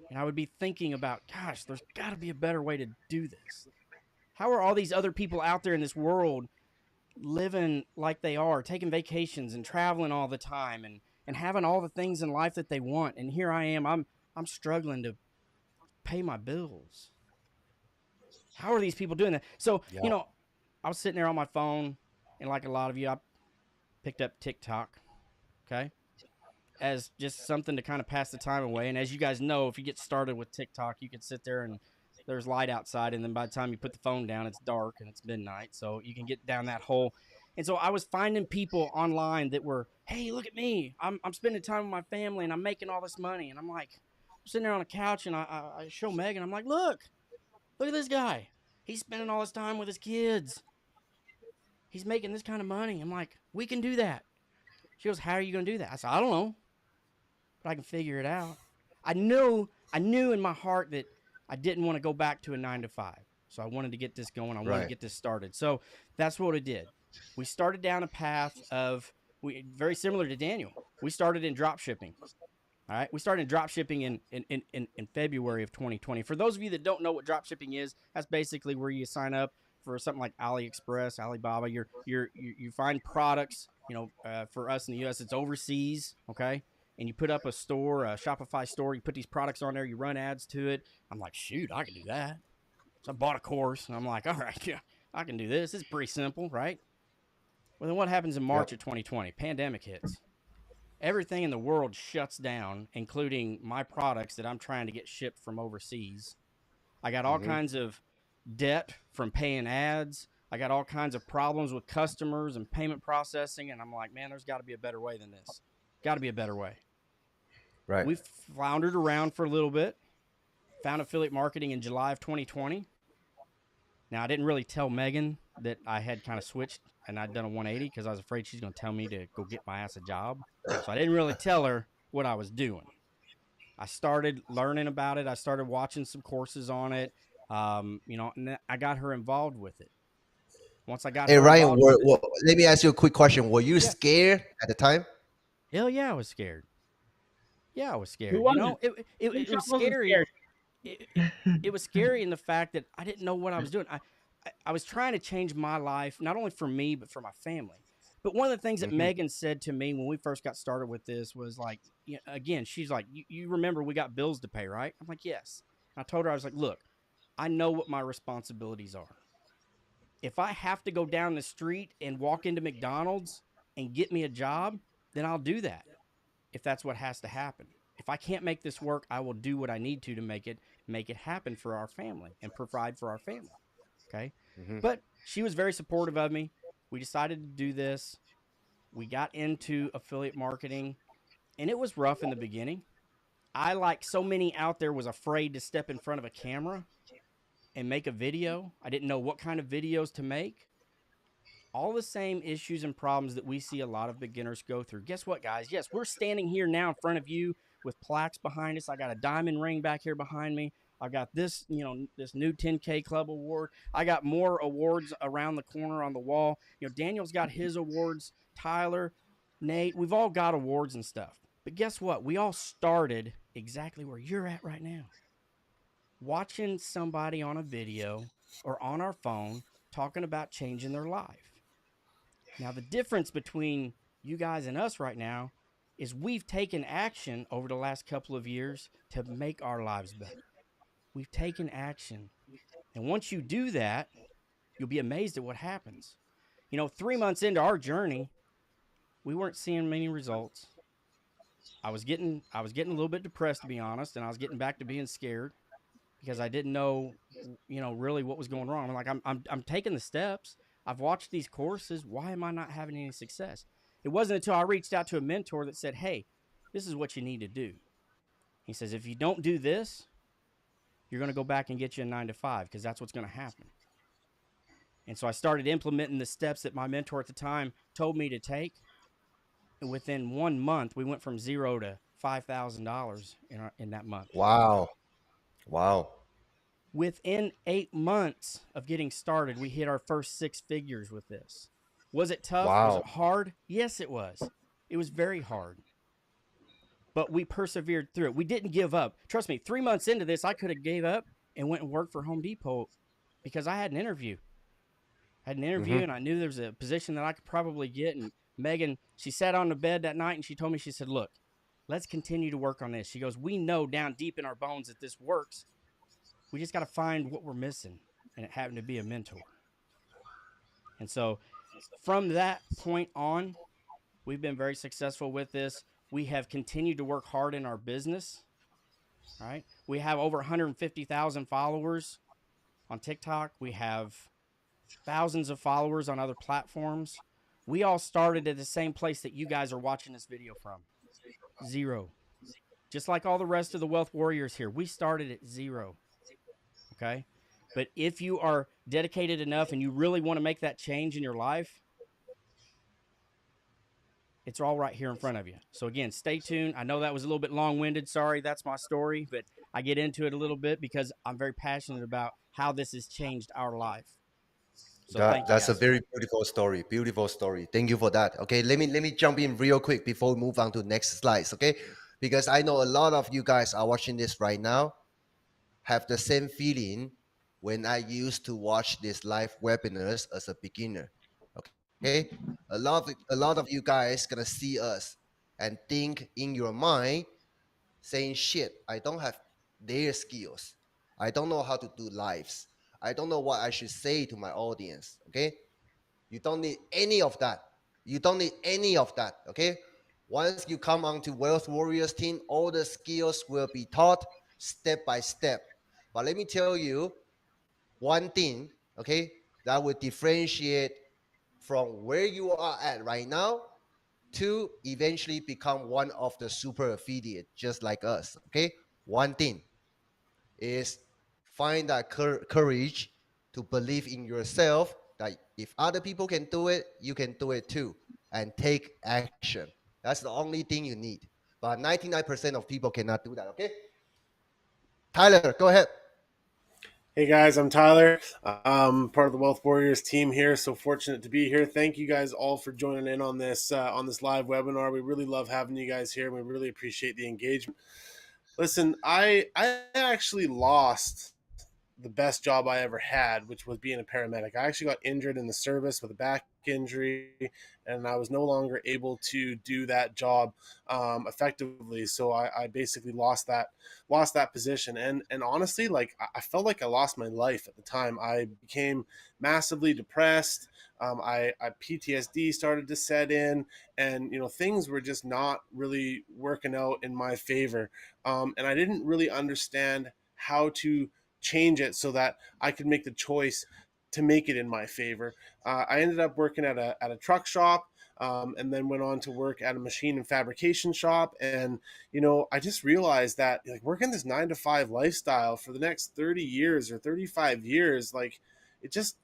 and I would be thinking about, gosh, there's got to be a better way to do this. How are all these other people out there in this world living like they are, taking vacations and traveling all the time and having all the things in life that they want? And here I am, I'm struggling to pay my bills. How are these people doing that? So, I was sitting there on my phone, and like a lot of you, I picked up TikTok, okay, as just something to kind of pass the time away. And as you guys know, if you get started with TikTok, you can sit there and there's light outside, and then by the time you put the phone down, it's dark and it's midnight, so you can get down that hole. And so I was finding people online that were, hey, look at me. I'm spending time with my family, and I'm making all this money. And I'm like, I'm sitting there on a couch, and I show Megan. I'm like, look at this guy. He's spending all his time with his kids. He's making this kind of money. I'm like, we can do that. She goes, how are you going to do that? I said, I don't know, but I can figure it out. I knew in my heart that I didn't want to go back to a 9-to-5. So I wanted to get this going. I wanted to get this started. So that's what I did. We started down a path of, very similar to Daniel. We started in drop shipping. All right. We started in drop shipping in February of 2020. For those of you that don't know what drop shipping is, that's basically where you sign up for something like AliExpress, Alibaba. You find products, for us in the US, it's overseas. Okay. And you put up a store, a Shopify store, you put these products on there, you run ads to it. I'm like, shoot, I can do that. So I bought a course, and I'm like, all right, yeah, I can do this. It's pretty simple, right? Well, then what happens in March of 2020? Pandemic hits. Everything in the world shuts down, including my products that I'm trying to get shipped from overseas. I got all kinds of debt from paying ads. I got all kinds of problems with customers and payment processing, and I'm like, man, there's got to be a better way than this. Got to be a better way. Right. We floundered around for a little bit, found affiliate marketing in July of 2020. Now, I didn't really tell Megan that I had kind of switched and I'd done a 180 because I was afraid she's going to tell me to go get my ass a job. So I didn't really tell her what I was doing. I started learning about it. I started watching some courses on it, and I got her involved with it. Once I got her Ryan, involved with it, let me ask you a quick question. Were you scared at the time? Hell yeah, I was scared. Yeah, I was scared. Who wasn't? It was scary. It was scary in the fact that I didn't know what I was doing. I was trying to change my life, not only for me, but for my family. But one of the things that Megan said to me when we first got started with this was like, again, she's like, you remember we got bills to pay, right? I'm like, yes. And I told her, I was like, look, I know what my responsibilities are. If I have to go down the street and walk into McDonald's and get me a job, then I'll do that. if that's what has to happen. If I can't make this work, I will do what I need to make it happen for our family and provide for our family. Okay. Mhm. But she was very supportive of me. We decided to do this. We got into affiliate marketing, and it was rough in the beginning. I, like so many out there, was afraid to step in front of a camera and make a video. I didn't know what kind of videos to make. All the same issues and problems that we see a lot of beginners go through. Guess what, guys? Yes, we're standing here now in front of you with plaques behind us. I got a diamond ring back here behind me. I've got this, this new 10K Club award. I got more awards around the corner on the wall. Daniel's got his awards. Tyler, Nate, we've all got awards and stuff. But guess what? We all started exactly where you're at right now. Watching somebody on a video or on our phone talking about changing their life. Now, the difference between you guys and us right now is we've taken action over the last couple of years to make our lives better. We've taken action. And once you do that, you'll be amazed at what happens. 3 months into our journey, we weren't seeing many results. I was getting a little bit depressed, to be honest, and I was getting back to being scared because I didn't know, really what was going wrong. I'm taking the steps. I've watched these courses. Why am I not having any success? It wasn't until I reached out to a mentor that said, hey, this is what you need to do. He says, if you don't do this, you're going to go back and get you a 9-to-5 because that's what's going to happen. And so I started implementing the steps that my mentor at the time told me to take. And within 1 month, we went from $0 to $5,000 in that month. Wow. Within 8 months of getting started, we hit our first 6 figures with this. Was it tough? Wow. Was it hard? Yes, it was. It was very hard. But we persevered through it. We didn't give up. Trust me, 3 months into this, I could have gave up and went and worked for Home Depot because I had an interview. And I knew there was a position that I could probably get. And Megan, she sat on the bed that night and she told me, she said, look, let's continue to work on this. She goes, we know down deep in our bones that this works. We just got to find what we're missing. And it happened to be a mentor. And so from that point on, we've been very successful with this. We have continued to work hard in our business. All right. We have over 150,000 followers on TikTok. We have thousands of followers on other platforms. We all started at the same place that you guys are watching this video from. 0. Just like all the rest of the Wealth Warriors here, we started at 0. Okay? But if you are dedicated enough and you really want to make that change in your life, it's all right here in front of you. So again, stay tuned. I know that was a little bit long-winded. Sorry, that's my story, but I get into it a little bit because I'm very passionate about how this has changed our life. So That's a very beautiful story. Beautiful story. Thank you for that. Okay, let me jump in real quick before we move on to next slides. Okay, because I know a lot of you guys are watching this right now have the same feeling when I used to watch these live webinars as a beginner. Okay, a lot of you guys gonna see us and think in your mind, saying, "Shit, I don't have their skills. I don't know how to do lives. I don't know what I should say to my audience." Okay, you don't need any of that. You don't need any of that. Okay, once you come onto Wealth Warriors team, all the skills will be taught step by step. But let me tell you one thing, okay, that will differentiate from where you are at right now to eventually become one of the super affiliate, just like us. Okay, one thing is find that courage to believe in yourself, that if other people can do it, you can do it too, and take action. That's the only thing you need. But 99% of people cannot do that. Okay, Tyler, go ahead. Hey guys, I'm Tyler. Part of the Wealth Warriors team here. So fortunate to be here. Thank you guys all for joining in on this live webinar. We really love having you guys here. We really appreciate the engagement. Listen, I actually lost the best job I ever had, which was being a paramedic. I actually got injured in the service with a back injury, and I was no longer able to do that job effectively. So I basically lost that position, and honestly, like I felt like I lost my life at the time. I became massively depressed. I PTSD started to set in, and things were just not really working out in my favor. And I didn't really understand how to change it so that I could make the choice to make it in my favor. I ended up working at a truck shop, and then went on to work at a machine and fabrication shop. And I just realized that like working this 9 to 5 lifestyle for the next 30 years or 35 years, like it just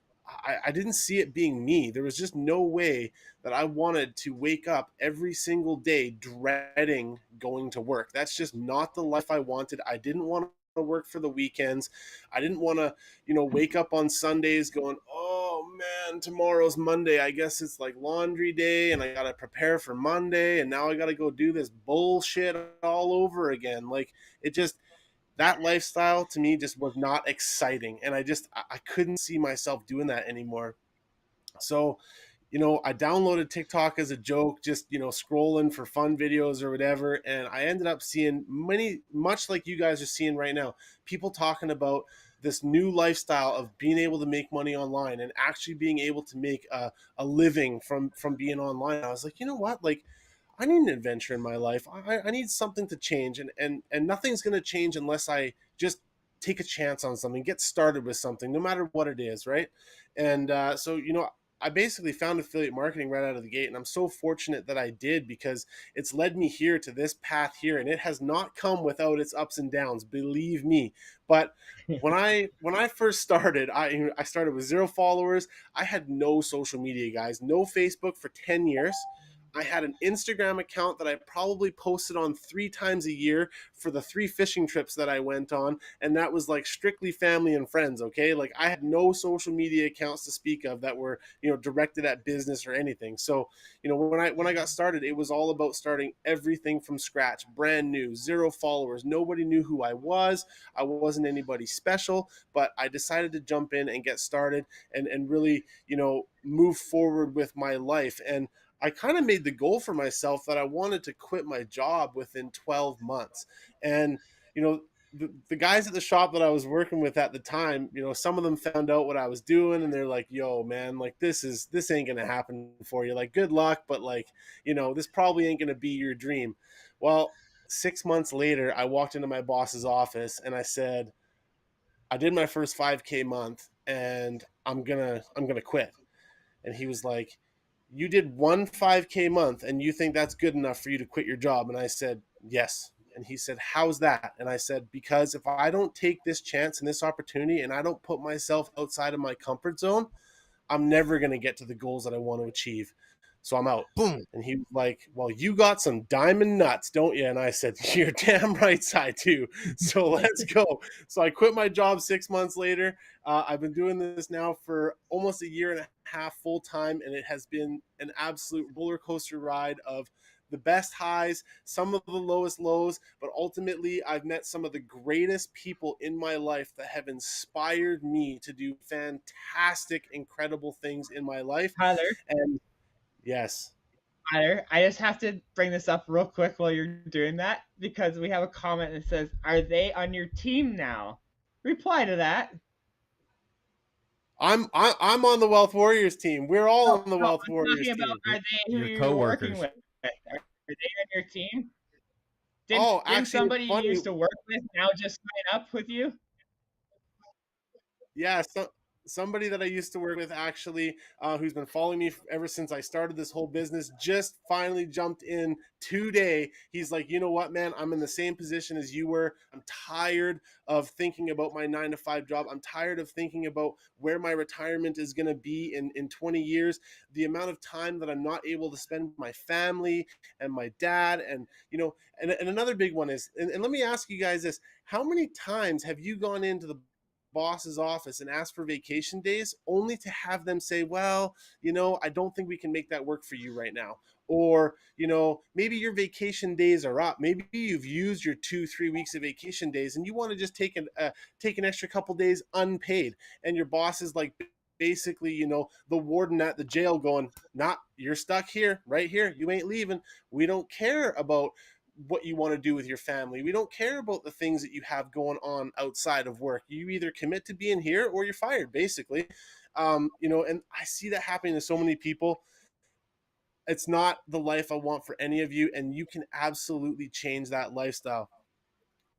I didn't see it being me. There was just no way that I wanted to wake up every single day dreading going to work. That's just not the life I wanted. I didn't want to work for the weekends. I didn't want to, wake up on Sundays going, oh man, tomorrow's Monday. I guess it's like laundry day and I got to prepare for Monday. And now I got to go do this bullshit all over again. Like it just, that lifestyle to me just was not exciting. And I couldn't see myself doing that anymore. So I downloaded TikTok as a joke, just, scrolling for fun videos or whatever. And I ended up seeing much like you guys are seeing right now, people talking about this new lifestyle of being able to make money online and actually being able to make a living from being online. I was like, you know what? Like, I need an adventure in my life. I need something to change. And nothing's going to change unless I just take a chance on something, get started with something, no matter what it is. Right. And so, I basically found affiliate marketing right out of the gate, and I'm so fortunate that I did because it's led me here to this path here, and it has not come without its ups and downs, believe me. But when I first started, I started with 0 followers. I had no social media, guys, no Facebook for 10 years. I had an Instagram account that I probably posted on 3 times a year for the 3 fishing trips that I went on. And that was like strictly family and friends. Okay. Like I had no social media accounts to speak of that were, directed at business or anything. So, when I got started, it was all about starting everything from scratch, brand new, 0 followers. Nobody knew who I was. I wasn't anybody special, but I decided to jump in and get started and really, move forward with my life. And I kind of made the goal for myself that I wanted to quit my job within 12 months. And, the guys at the shop that I was working with at the time, some of them found out what I was doing and they're like, yo, man, like this ain't going to happen for you. Like, good luck. But like, this probably ain't going to be your dream. Well, 6 months later, I walked into my boss's office and I said, I did my first 5K month and I'm going to quit. And he was like, you did 1 5K month and you think that's good enough for you to quit your job? And I said, yes. And he said, how's that? And I said, because if I don't take this chance and this opportunity and I don't put myself outside of my comfort zone, I'm never going to get to the goals that I want to achieve. So I'm out. Boom. And he was like, well, you got some diamond nuts, don't you? And I said, you're damn right I do. So let's go. So I quit my job 6 months later. I've been doing this now for almost a year and a half full time. And it has been an absolute roller coaster ride of the best highs, some of the lowest lows, but ultimately I've met some of the greatest people in my life that have inspired me to do fantastic, incredible things in my life. Tyler, And yes. Tyler, I just have to bring this up real quick while you're doing that because we have a comment that says, "Are they on your team now?" Reply to that. I'm on the Wealth Warriors team. We're all on the Wealth I'm Warriors talking about team. are they who Your you're working coworkers. with? Are they on your team? Oh, Didn't actually, somebody it's you funny. used to work with now just sign up with you? Yeah, somebody that I used to work with actually, who's been following me ever since I started this whole business, just finally jumped in today. He's like, you know what, man, I'm in the same position as you were. I'm tired of thinking about my 9 to 5 job. I'm tired of thinking about where my retirement is going to be in 20 years. The amount of time that I'm not able to spend with my family and my dad. And, and another big one is, and let me ask you guys this, how many times have you gone into the boss's office and ask for vacation days, only to have them say, well, I don't think we can make that work for you right now. Or, maybe your vacation days are up. Maybe you've used your 2-3 weeks of vacation days and you want to just take an extra couple days unpaid. And your boss is like, basically, the warden at the jail going, nah, you're stuck here, right here. You ain't leaving. We don't care about what you want to do with your family. We don't care about the things that you have going on outside of work. You either commit to being here or you're fired, basically. And I see that happening to so many people. It's not the life I want for any of you, and you can absolutely change that lifestyle.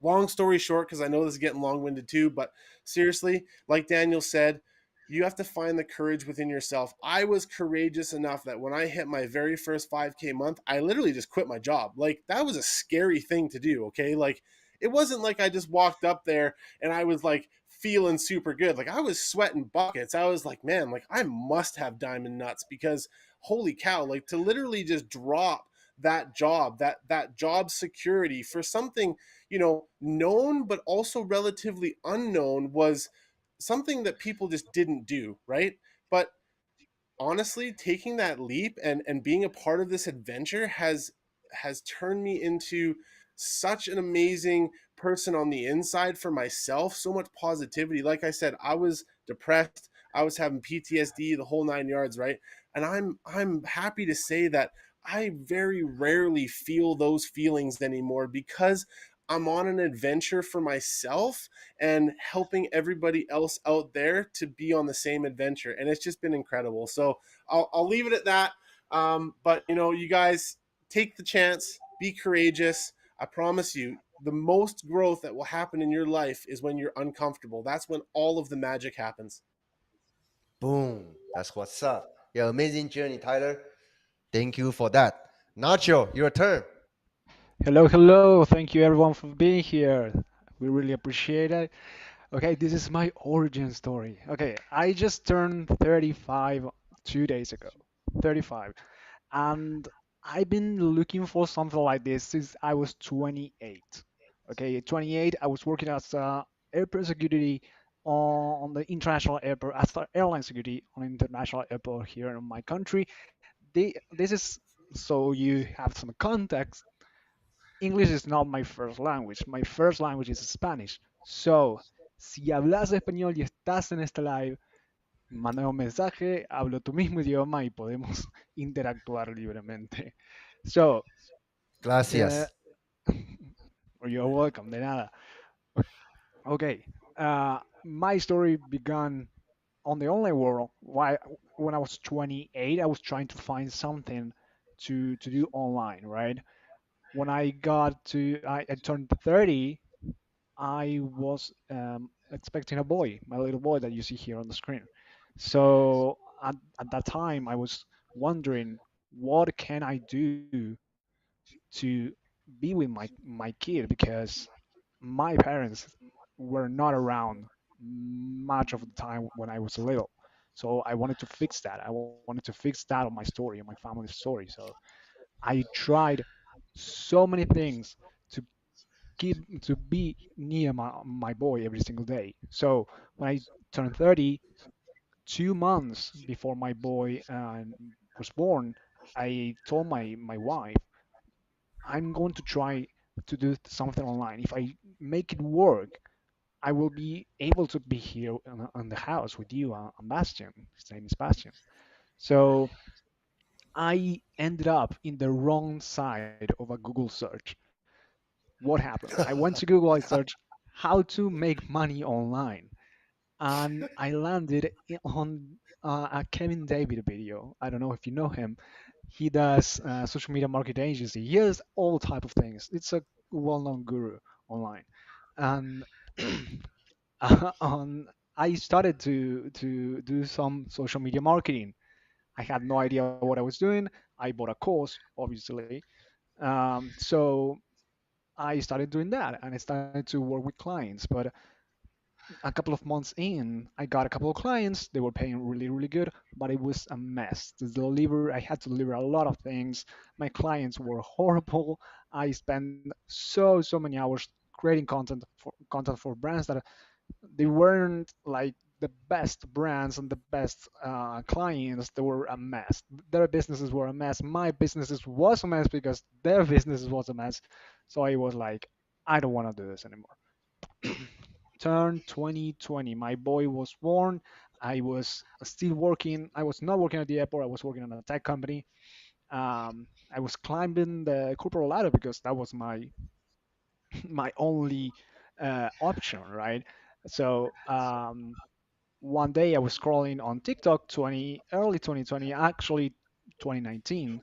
Long story short, because I know this is getting long-winded too, but seriously, like Daniel said, you have to find the courage within yourself. I was courageous enough that when I hit my very first 5K month, I literally just quit my job. Like, that was a scary thing to do, okay? Like, it wasn't like I just walked up there and I was like feeling super good. Like, I was sweating buckets. I was like, man, like, I must have diamond nuts, because holy cow, like, to literally just drop that job, that job security for something, known but also relatively unknown, was something that people just didn't do, right? But honestly, taking that leap and being a part of this adventure has turned me into such an amazing person on the inside for myself. So much positivity. Like I said, I was depressed, I was having PTSD, the whole 9 yards, right? And I'm happy to say that I very rarely feel those feelings anymore, because I'm on an adventure for myself and helping everybody else out there to be on the same adventure. And it's just been incredible. So I'll leave it at that. But, you guys, take the chance, be courageous. I promise you, the most growth that will happen in your life is when you're uncomfortable. That's when all of the magic happens. Boom. That's what's up. Your amazing journey, Tyler. Thank you for that. Nacho, your turn. Hello, hello. Thank you everyone for being here. We really appreciate it. Okay, this is my origin story. Okay, I just turned 35 2 days ago. 35. And I've been looking for something like this since I was 28. Okay, 28, I was working as airport security on the international airport, as airline security on international airport here in my country. This is so you have some context. English is not my first language. My first language is Spanish. So, si hablas español y estás en este live, manda un mensaje, hablo tu mismo idioma y podemos interactuar libremente. So, uh, Gracias. you're welcome, de nada. Okay, my story began on the online world. Why, when I was 28, I was trying to find something to do online, right? When I turned 30, I was expecting a boy, my little boy that you see here on the screen. So at that time, I was wondering, what can I do to be with my kid, because my parents were not around much of the time when I was little. So I wanted to fix that. I wanted to fix that on my story, on my family's story. So I tried so many things to to be near my boy every single day. So when I turned 30, 2 months before my boy was born, I told my wife, I'm going to try to do something online. If I make it work, I will be able to be here on the house with you, Bastian. His name is Bastian. So I ended up in the wrong side of a Google search. What happened? I went to Google, I searched how to make money online, and I landed on a Kevin David video. I don't know if you know him. He does social media marketing agency. He does all type of things. It's a well-known guru online, and on I started to do some social media marketing. I had no idea what I was doing. I bought a course, obviously. So I started doing that, and I started to work with clients. But a couple of months in, I got a couple of clients. They were paying really, really good, but it was a mess to deliver. I had to deliver a lot of things. My clients were horrible. I spent so many hours creating content for brands that They weren't like the best brands and the best clients. They were a mess. Their businesses were a mess. My businesses was a mess because their business was a mess. So I was like, I don't want to do this anymore. Turn 2020. My boy was born. I was still working. I was not working at the airport. I was working in a tech company. I was climbing the corporate ladder because that was my only option, right? So one day I was scrolling on TikTok, early 2020, actually 2019,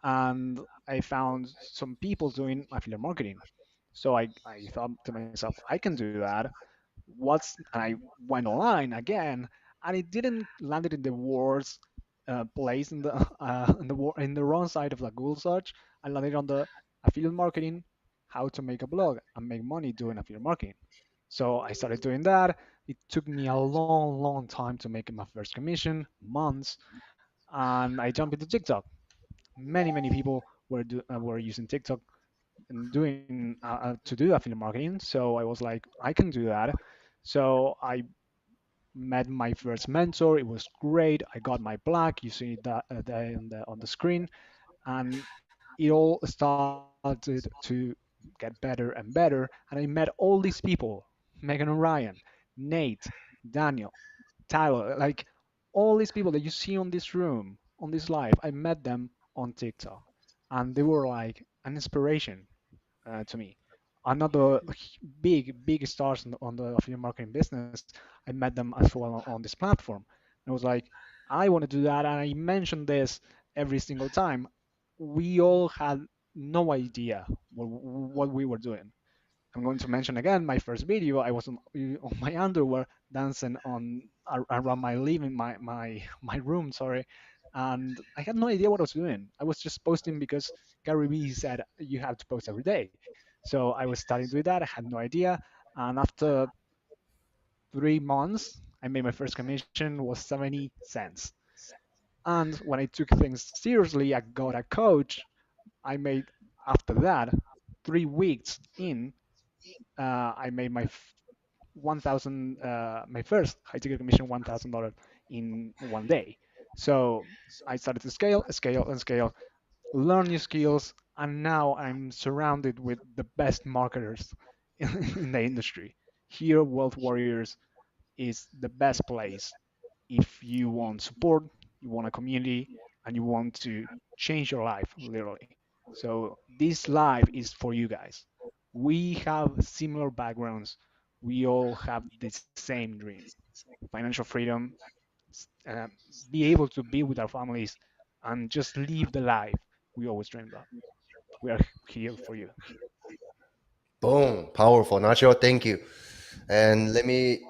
and I found some people doing affiliate marketing. So I thought to myself, I can do that. And I went online again, and it didn't landed in the worst place in the in the wrong side of the Google search. I landed on the affiliate marketing, how to make a blog and make money doing affiliate marketing. So I started doing that. It took me a long, long time to make my first commission, months, and I jumped into TikTok. Many people were using TikTok and doing to do affiliate marketing. So I was like, I can do that. So I met my first mentor. It was great. I got my plaque. You see that there on the screen, and it all started to get better and better. And I met all these people, Megan and Ryan, Nate, Daniel, Tyler, like all these people that you see on this room, on this live. I met them on TikTok, and they were like an inspiration to me. Another big stars on the affiliate marketing business, I met them as well on this platform. And I was like, I want to do that. And I mentioned this every single time. We all had no idea what we were doing. I'm going to mention again my first video. I was on my underwear dancing around my living my room, sorry, and I had no idea what I was doing. I was just posting because Gary Vee said you have to post every day. So I was starting to do that. I had no idea, and after 3 months, I made my first commission was 70 cents. And when I took things seriously, I got a coach. I made after that 3 weeks in I made my 1,000, my first high ticket commission $1,000 in one day. So I started to scale, and scale, learn new skills, and now I'm surrounded with the best marketers in the industry. Here, Wealth Warriors is the best place if you want support, you want a community, and you want to change your life, literally. So this live is for you guys. We have similar backgrounds. We all have the same dream: financial freedom, uh, be able to be with our families, and just live the life we always dreamed of. We are here for you. Boom, powerful, Nacho. Thank you. And let me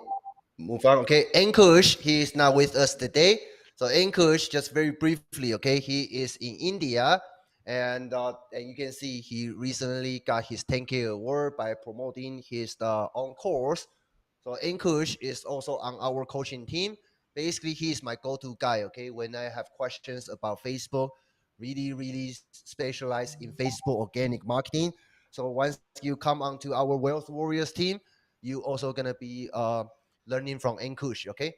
move on. Okay, Ankush, he is not with us today. So Ankush, just very briefly, okay, he is in India, and you can see he recently got his 10K award by promoting his own course. So Ankush is also on our coaching team. Basically, he's my go-to guy. Okay, when I have questions about Facebook, really specialized in Facebook organic marketing. So once you come onto our Wealth Warriors team, you also gonna be learning from Ankush. Okay.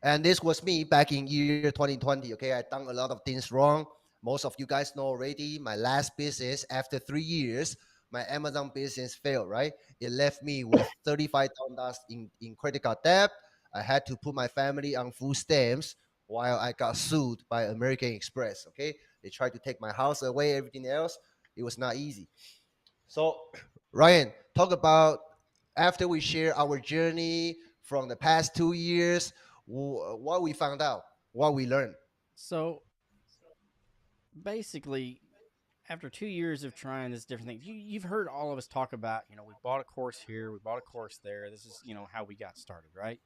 And this was me back in year 2020. Okay, I done a lot of things wrong. Most of you guys know already. My last business, after 3 years, my Amazon business failed. Right, it left me with $35,000 in credit card debt. I had to put my family on food stamps while I got sued by American Express. Okay, they tried to take my house away, everything else. It was not easy. So, Ryan, talk about after we share our journey from the past 2 years, what we found out, what we learned. So basically, after 2 years of trying this different thing, you've heard all of us talk about, we bought a course here, we bought a course there. This is, how we got started, right?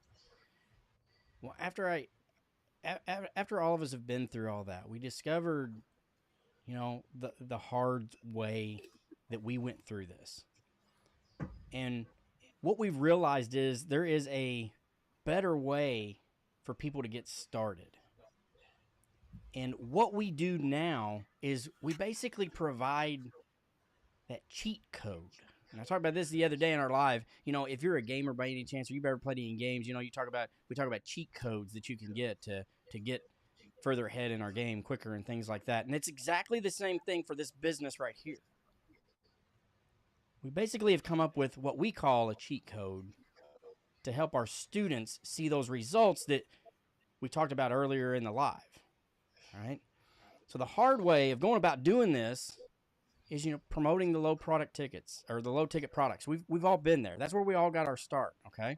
Well, after all of us have been through all that, we discovered, the hard way that we went through this. And what we've realized is there is a better way for people to get started. And what we do now is we basically provide that cheat code. And I talked about this the other day in our live. You know, if you're a gamer by any chance, or you've ever played any games, you know, we talk about cheat codes that you can get to get further ahead in our game quicker and things like that. And it's exactly the same thing for this business right here. We basically have come up with what we call a cheat code to help our students see those results that we talked about earlier in the live. All right. So the hard way of going about doing this is, you know, promoting the low product tickets or the low ticket products. We've all been there. That's where we all got our start. Okay.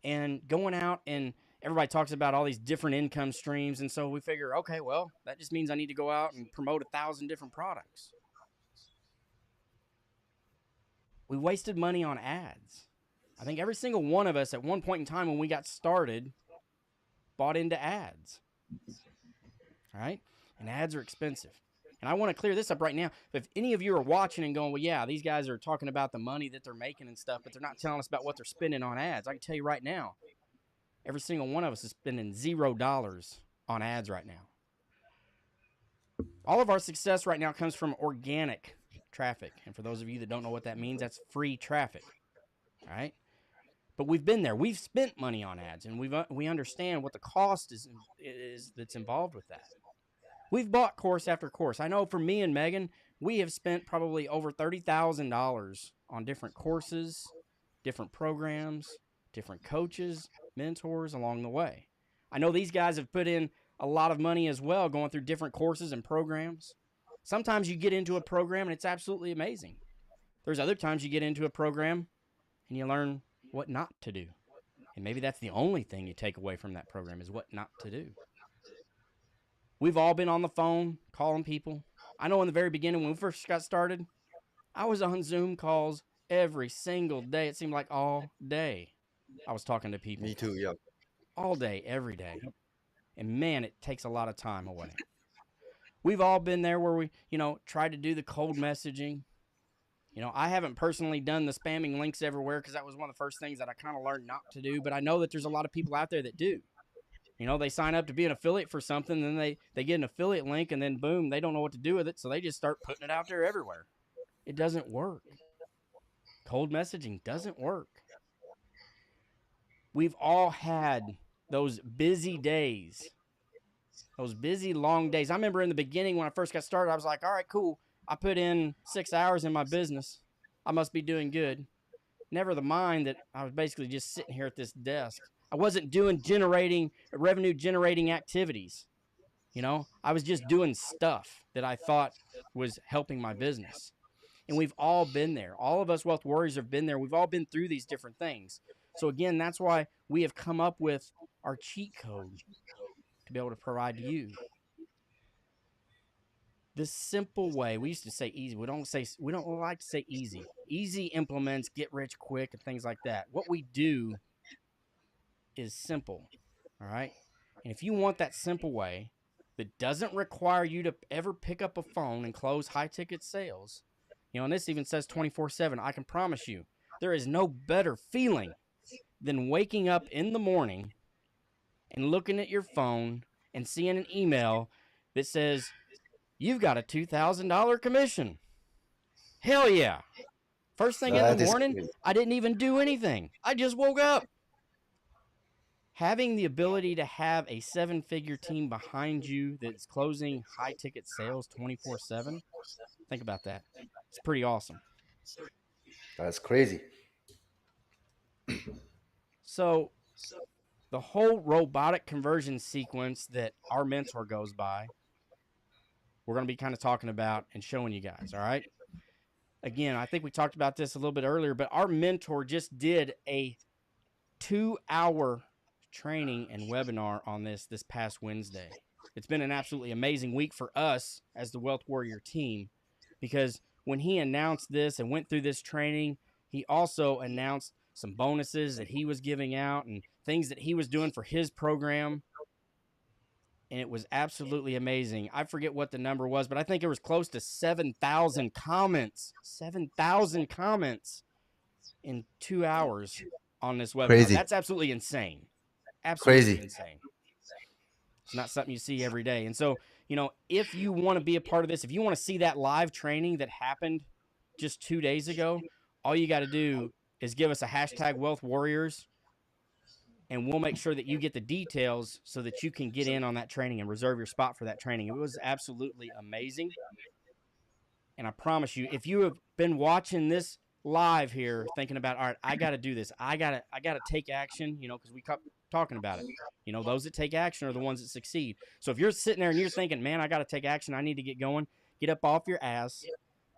And going out, and everybody talks about all these different income streams. And so we figure, okay, well, that just means I need to go out and promote 1,000 different products. We wasted money on ads. I think every single one of us at one point in time when we got started bought into ads. All right? And ads are expensive. And I want to clear this up right now. If any of you are watching and going, well, yeah, these guys are talking about the money that they're making and stuff, but they're not telling us about what they're spending on ads. I can tell you right now, every single one of us is spending $0 on ads right now. All of our success right now comes from organic traffic. And for those of you that don't know what that means, that's free traffic. All right? But we've been there. We've spent money on ads, and we understand what the cost is that's involved with that. We've bought course after course. I know for me and Megan, we have spent probably over $30,000 on different courses, different programs, different coaches, mentors along the way. I know these guys have put in a lot of money as well, going through different courses and programs. Sometimes you get into a program and it's absolutely amazing. There's other times you get into a program and you learn what not to do. And maybe that's the only thing you take away from that program is what not to do. We've all been on the phone calling people. I know in the very beginning when we first got started, I was on Zoom calls every single day. It seemed like all day I was talking to people. Me too, yeah. All day, every day. And man, it takes a lot of time away. We've all been there where we, you know, tried to do the cold messaging. You know, I haven't personally done the spamming links everywhere because that was one of the first things that I kind of learned not to do. But I know that there's a lot of people out there that do. You know, they sign up to be an affiliate for something, and then they get an affiliate link, and then boom, they don't know what to do with it, so they just start putting it out there everywhere. It doesn't work. Cold messaging doesn't work. We've all had those busy days, those busy, long days. I remember in the beginning when I first got started, I was like, all right, cool. I put in 6 hours in my business. I must be doing good. Never the mind that I was basically just sitting here at this desk. I wasn't doing revenue generating activities. You know, I was just doing stuff that I thought was helping my business. And we've all been there. All of us Wealth Warriors have been there. We've all been through these different things. So again, that's why we have come up with our cheat code to be able to provide to you. The simple way, we used to say easy. We don't like to say easy. Easy implements, get rich quick, and things like that. What we do is simple, all right? And if you want that simple way that doesn't require you to ever pick up a phone and close high-ticket sales, you know, and this even says 24/7, I can promise you, there is no better feeling than waking up in the morning and looking at your phone and seeing an email that says, you've got a $2,000 commission. Hell yeah. First thing in the morning, I didn't even do anything. I just woke up. Having the ability to have a 7-figure team behind you that's closing high-ticket sales 24/7, think about that. It's pretty awesome. That's crazy. So the whole robotic conversion sequence that our mentor goes by, we're going to be kind of talking about and showing you guys, all right? Again, I think we talked about this a little bit earlier, but our mentor just did a 2-hour training and webinar on this past Wednesday. It's been an absolutely amazing week for us as the Wealth Warrior team, because when he announced this and went through this training, he also announced some bonuses that he was giving out and things that he was doing for his program. And it was absolutely amazing. I forget what the number was, but I think it was close to 7,000 comments. 7,000 comments in 2 hours on this webinar. Crazy. That's absolutely insane. Absolutely Crazy. insane. It's not something you see every day. And so, you know, if you want to be a part of this, if you want to see that live training that happened just 2 days ago, all you got to do is give us a hashtag Wealth Warriors, and we'll make sure that you get the details so that you can get in on that training and reserve your spot for that training. It was absolutely amazing. And I promise you, if you have been watching this live here thinking about, all right, I got to do this. I got to take action, because we kept talking about it. Those that take action are the ones that succeed. So if you're sitting there and you're thinking, man, I got to take action, I need to get going, get up off your ass,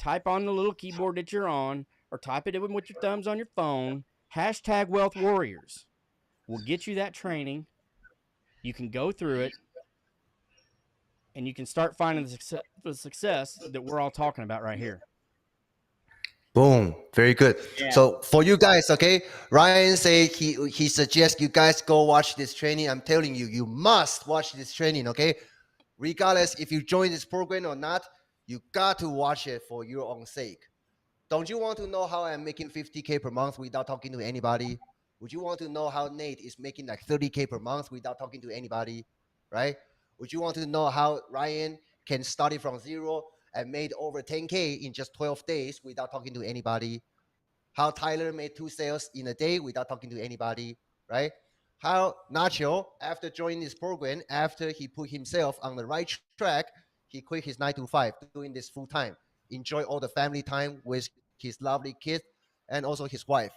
type on the little keyboard that you're on, or type it in with your thumbs on your phone, hashtag Wealth Warriors. We'll get you that training. You can go through it, and you can start finding the success that we're all talking about right here. Boom. Very good. Yeah. So for you guys, okay, Ryan say he suggests you guys go watch this training. I'm telling you, you must watch this training, okay? Regardless if you join this program or not, you got to watch it for your own sake. Don't you want to know how I'm making 50K per month without talking to anybody? Would you want to know how Nate is making like 30K per month without talking to anybody, right? Would you want to know how Ryan can start it from zero and made over 10K in just 12 days without talking to anybody? How Tyler made 2 sales in a day without talking to anybody, right? How Nacho, after joining this program, after he put himself on the right track, he quit his 9 to 5, doing this full time, enjoy all the family time with his lovely kids and also his wife.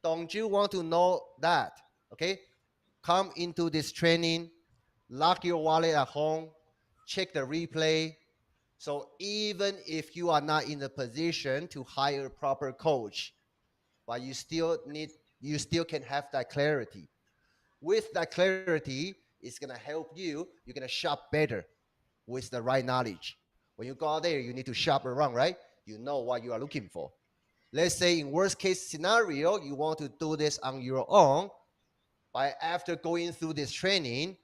Don't you want to know that? Okay, come into this training, lock your wallet at home, check the replay. So even if you are not in the position to hire a proper coach, but you still can have that clarity. With that clarity, it's gonna help you. You're gonna shop better with the right knowledge. When you go out there, you need to shop around, right? You know what you are looking for. Let's say in worst case scenario, you want to do this on your own. But after going through this training,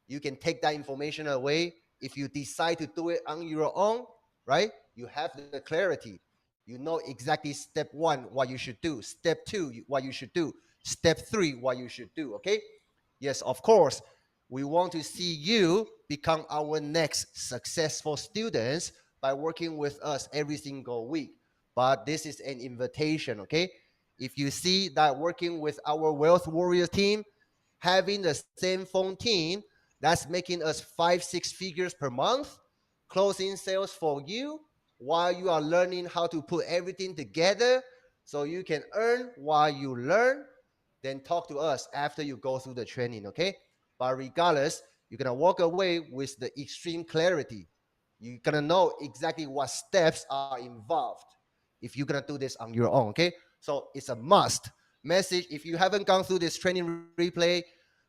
you can take that information away. If you decide to do it on your own, right? You have the clarity. You know exactly step 1, what you should do. Step 2, what you should do. Step 3, what you should do, okay? Yes, of course, we want to see you become our next successful students by working with us every single week. But this is an invitation, okay? If you see that working with our Wealth Warrior team, having the same phone team that's making us 5-6 figures per month, closing sales for you while you are learning how to put everything together so you can earn while you learn, then talk to us after you go through the training, okay? But regardless, you're gonna walk away with the extreme clarity. You're gonna know exactly what steps are involved if you're gonna do this on your own, okay? So it's a must. Message, if you haven't gone through this training replay,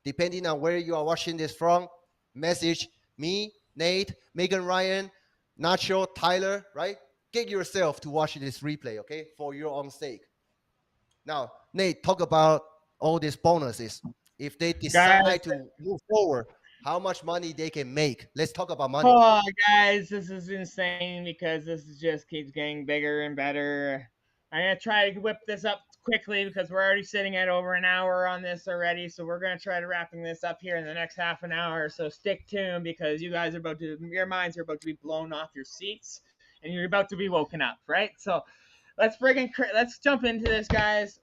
depending on where you are watching this from, message me, Nate, Megan, Ryan, Nacho, Tyler, right? Get yourself to watch this replay, okay? For your own sake. Now, Nate, talk about all these bonuses. If they decide to move forward, how much money they can make. Let's talk about money. Oh, guys, this is insane because this just keeps getting bigger and better. I'm going to try to whip this up quickly because we're already sitting at over an hour on this already. So we're going to try to wrapping this up here in the next half an hour. So stick tuned because you guys are your minds are about to be blown off your seats and you're about to be woken up, right? So let's jump into this, guys.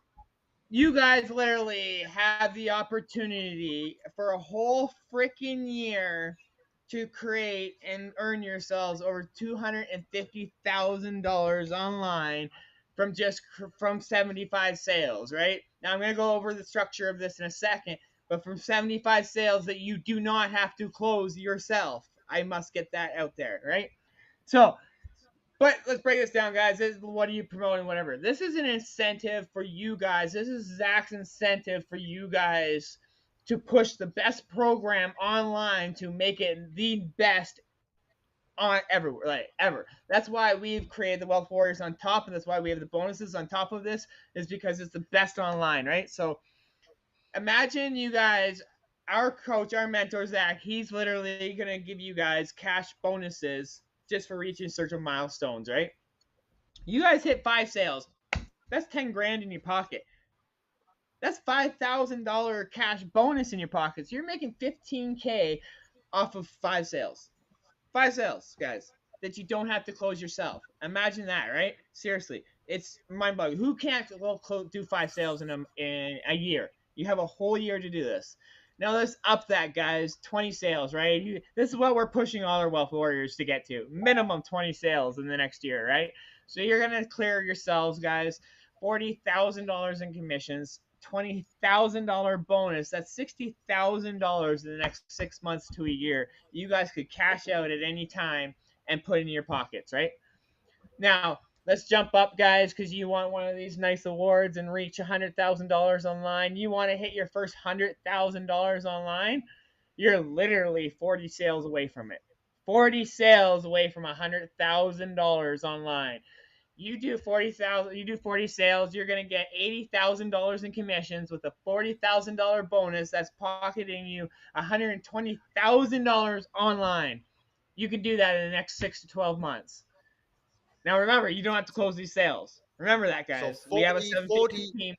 You guys literally have the opportunity for a whole freaking year to create and earn yourselves over $250,000 online from 75 sales, right? Now I'm going to go over the structure of this in a second, but from 75 sales that you do not have to close yourself. I must get that out there, right? So, but let's break this down, guys. What are you promoting? Whatever. This is an incentive for you guys. This is Zach's incentive for you guys to push the best program online to make it the best on everywhere, like ever. That's why we've created the Wealth Warriors on top, and that's why we have the bonuses on top of this, is because it's the best online, right? So imagine you guys, our coach, our mentor, Zach, he's literally going to give you guys cash bonuses just for reaching certain milestones, right? You guys hit 5 sales. That's 10 grand in your pocket. That's $5,000 cash bonus in your pocket. So you're making 15K off of 5 sales. 5 sales, guys, that you don't have to close yourself. Imagine that, right? Seriously. It's mind-boggling. Who can't do 5 sales in a year? You have a whole year to do this. Now let's up that, guys. 20 sales, right? This is what we're pushing all our wealth warriors to get to. Minimum 20 sales in the next year, right? So you're gonna clear yourselves, guys. $40,000 in commissions, $20,000 bonus. That's $60,000 in the next 6 months to a year. You guys could cash out at any time and put in your pockets, right? Now, let's jump up, guys, because you want one of these nice awards and reach $100,000 online. You want to hit your first $100,000 online. You're literally 40 sales away from it. 40 sales away from $100,000 online. You do 40,000. You do 40 sales. You're gonna get $80,000 in commissions with a $40,000 bonus. That's pocketing you $120,000 online. You can do that in the next 6 to 12 months. Now remember, you don't have to close these sales. Remember that, So guys. We have a 7-figure team.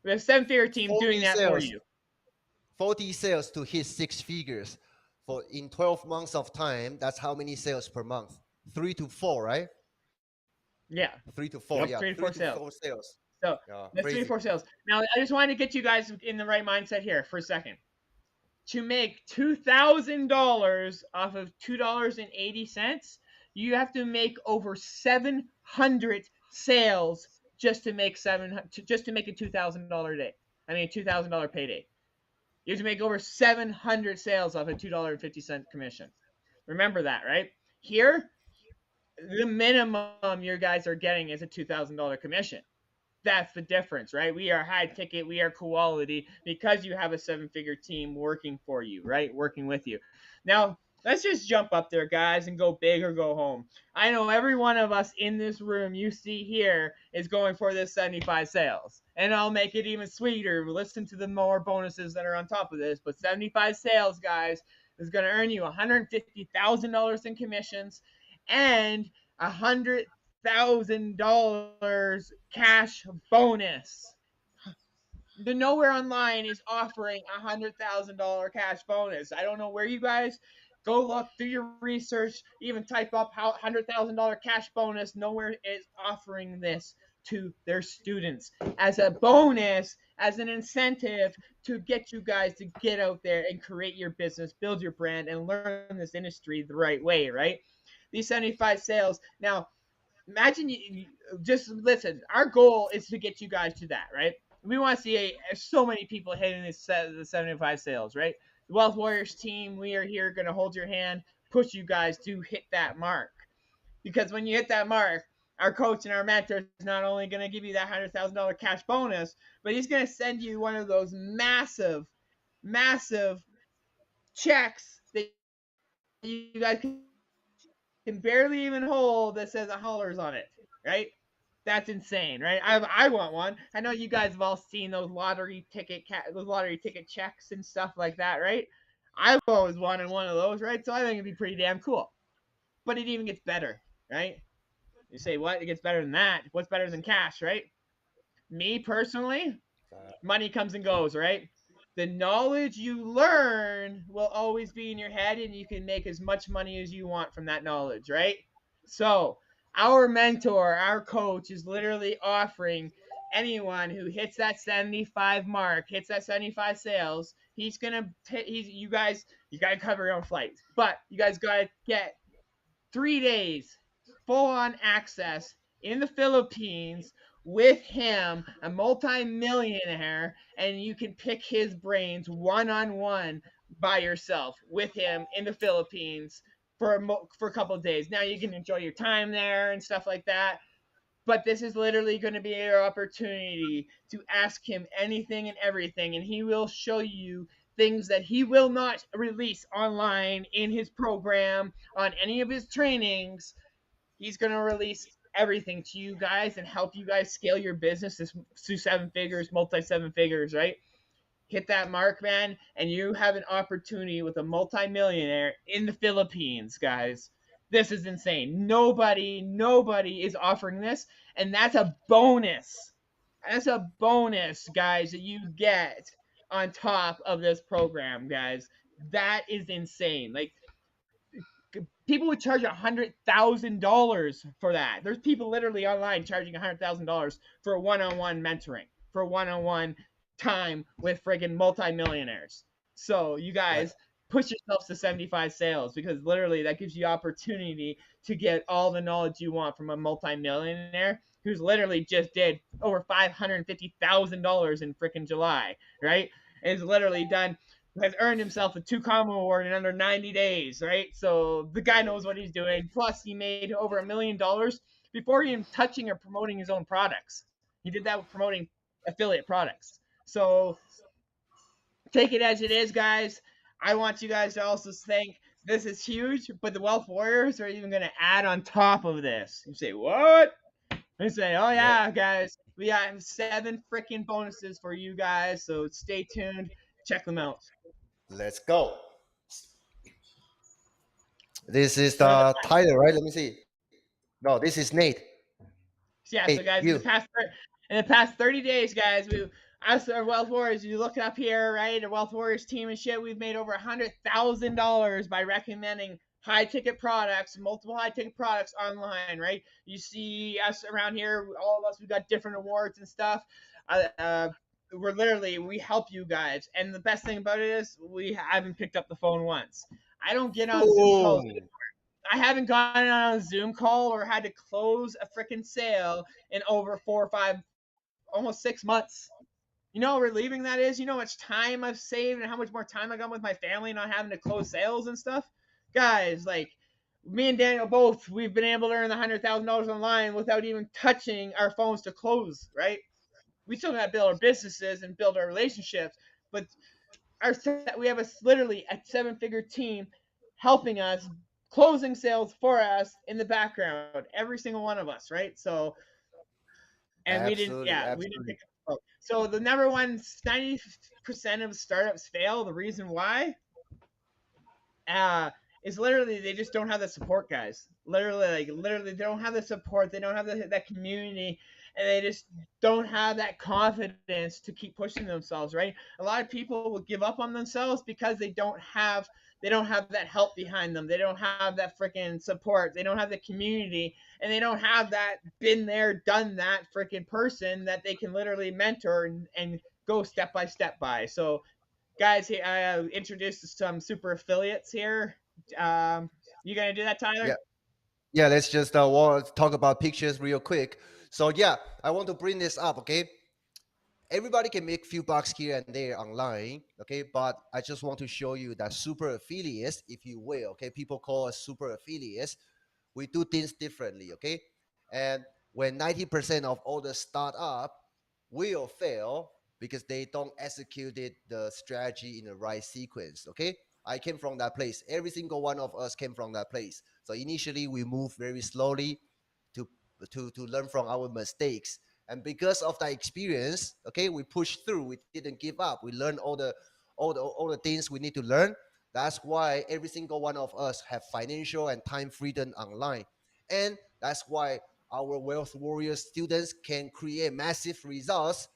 We have a 7-figure team doing 40 that for sales, you. 40 sales to hit 6 figures for in 12 months of time. That's how many sales per month? 3 to 4, right? Yeah. 3 to 4. Yep, Yeah, 3 to 4 sales. sales. So Yeah, that's 3 to 4 sales. Now I just wanted to get you guys in the right mindset here for a second. To make $2,000 off of $2.80, you have to make over 700 sales just to make a $2,000 day. I mean, $2,000 payday. You have to make over 700 sales off a $2.50 commission. Remember that, right? Here, the minimum you guys are getting is a $2,000 commission. That's the difference, right? We are high ticket, we are quality because you have a 7-figure team working for you, right? Working with you. Now, let's just jump up there, guys, and go big or go home. I know every one of us in this room you see here is going for this 75 sales. And I'll make it even sweeter. Listen to the more bonuses that are on top of this. But 75 sales, guys, is going to earn you $150,000 in commissions and $100,000 cash bonus. The Nowhere Online is offering $100,000 cash bonus. I don't know where you guys go look, do your research, even type up how $100,000 cash bonus. Nowhere is offering this to their students as a bonus, as an incentive to get you guys to get out there and create your business, build your brand, and learn this industry the right way, right? These 75 sales. Now, imagine you just listen. Our goal is to get you guys to that, right? We want to see so many people hitting the 75 sales, right? The Wealth Warriors team, we are here going to hold your hand, push you guys to hit that mark. Because when you hit that mark, our coach and our mentor is not only going to give you that $100,000 cash bonus, but he's going to send you one of those massive, massive checks that you guys can barely even hold that says $100 on it, right? That's insane, right? I want one. I know you guys have all seen those lottery ticket checks and stuff like that, right? I've always wanted one of those, right? So I think it'd be pretty damn cool. But it even gets better, right? You say what? It gets better than that. What's better than cash, right? Me personally, money comes and goes, right? The knowledge you learn will always be in your head, and you can make as much money as you want from that knowledge, right? So, our mentor, our coach is literally offering anyone who hits that 75 mark, hits that 75 sales, you guys gotta cover your own flights, but you guys gotta get 3 days full on access in the Philippines with him, a multi-millionaire, and you can pick his brains one-on-one by yourself with him in the Philippines for a couple of days. Now you can enjoy your time there and stuff like that. But this is literally going to be your opportunity to ask him anything and everything, and he will show you things that he will not release online in his program, on any of his trainings. He's going to release everything to you guys and help you guys scale your business to 7 figures, multi 7 figures, right? Hit that mark, man, and you have an opportunity with a multi-millionaire in the Philippines, guys. This is insane. Nobody is offering this, and that's a bonus. That's a bonus, guys, that you get on top of this program, guys. That is insane. Like, people would charge $100,000 for that. There's people literally online charging $100,000 for one-on-one mentoring, for one-on-one time with friggin' multimillionaires. So you Right. guys push yourselves to 75 sales, because literally that gives you opportunity to get all the knowledge you want from a multimillionaire who's literally just did over $550,000 in freaking July, right? And is literally done, has earned himself a 2 comma award in under 90 days, right? So the guy knows what he's doing. Plus, he made over $1 million before even touching or promoting his own products. He did that with promoting affiliate products. So take it as it is, guys. I want you guys to also think this is huge, but the Wealth Warriors are even going to add on top of this. You say, what? They say, oh, Yep. yeah, guys, we got 7 freaking bonuses for you guys. So stay tuned. Check them out. Let's go. This is So, Tyler, right? Let me see. No, this is Nate. yeah, Nate, so guys, you. in the past 30 days, guys, we us our Wealth Warriors, you look up here, right? Our Wealth Warriors team and shit, we've made over $100,000 by recommending high ticket products, multiple high ticket products online, right? You see us around here, all of us, we got different awards and stuff. We help you guys, and the best thing about it is we haven't picked up the phone once. I don't get on Zoom calls. Boom. I haven't gone on a Zoom call or had to close a freaking sale in over 4 or 5, almost 6 months. You know how relieving that is? You know how much time I've saved and how much more time I got with my family, not having to close sales and stuff? Guys, like, me and Daniel both, we've been able to earn the $100,000 online without even touching our phones to close, right? We still got to build our businesses and build our relationships, but we have literally a 7-figure team helping us, closing sales for us in the background, every single one of us, right? So, and Absolutely, we didn't absolutely. pick up. So the number one, 90% of startups fail. The reason why uh, is literally they just don't have the support, guys. Literally, they don't have the support. They don't have that community, and they just don't have that confidence to keep pushing themselves. Right? A lot of people will give up on themselves because they don't have that help behind them. They don't have that freaking support. They don't have the community, and they don't have that been there, done that freaking person that they can literally mentor and go step by step by. So guys, I introduced some super affiliates here. You gonna do that, Tyler? Yeah. Yeah, let's just talk about pictures real quick. So yeah, I want to bring this up, okay? Everybody can make few bucks here and there online, okay? But I just want to show you that super affiliates, if you will, okay? People call us super affiliates. We do things differently, okay? And when 90% of all the startup will fail because they don't execute the strategy in the right sequence, okay? I came from that place. Every single one of us came from that place. So initially we moved very slowly to to learn from our mistakes. And because of that experience, okay, we pushed through. We didn't give up. We learned all the things we need to learn. That's why every single one of us have financial and time freedom online. And that's why our Wealth Warrior students can create massive results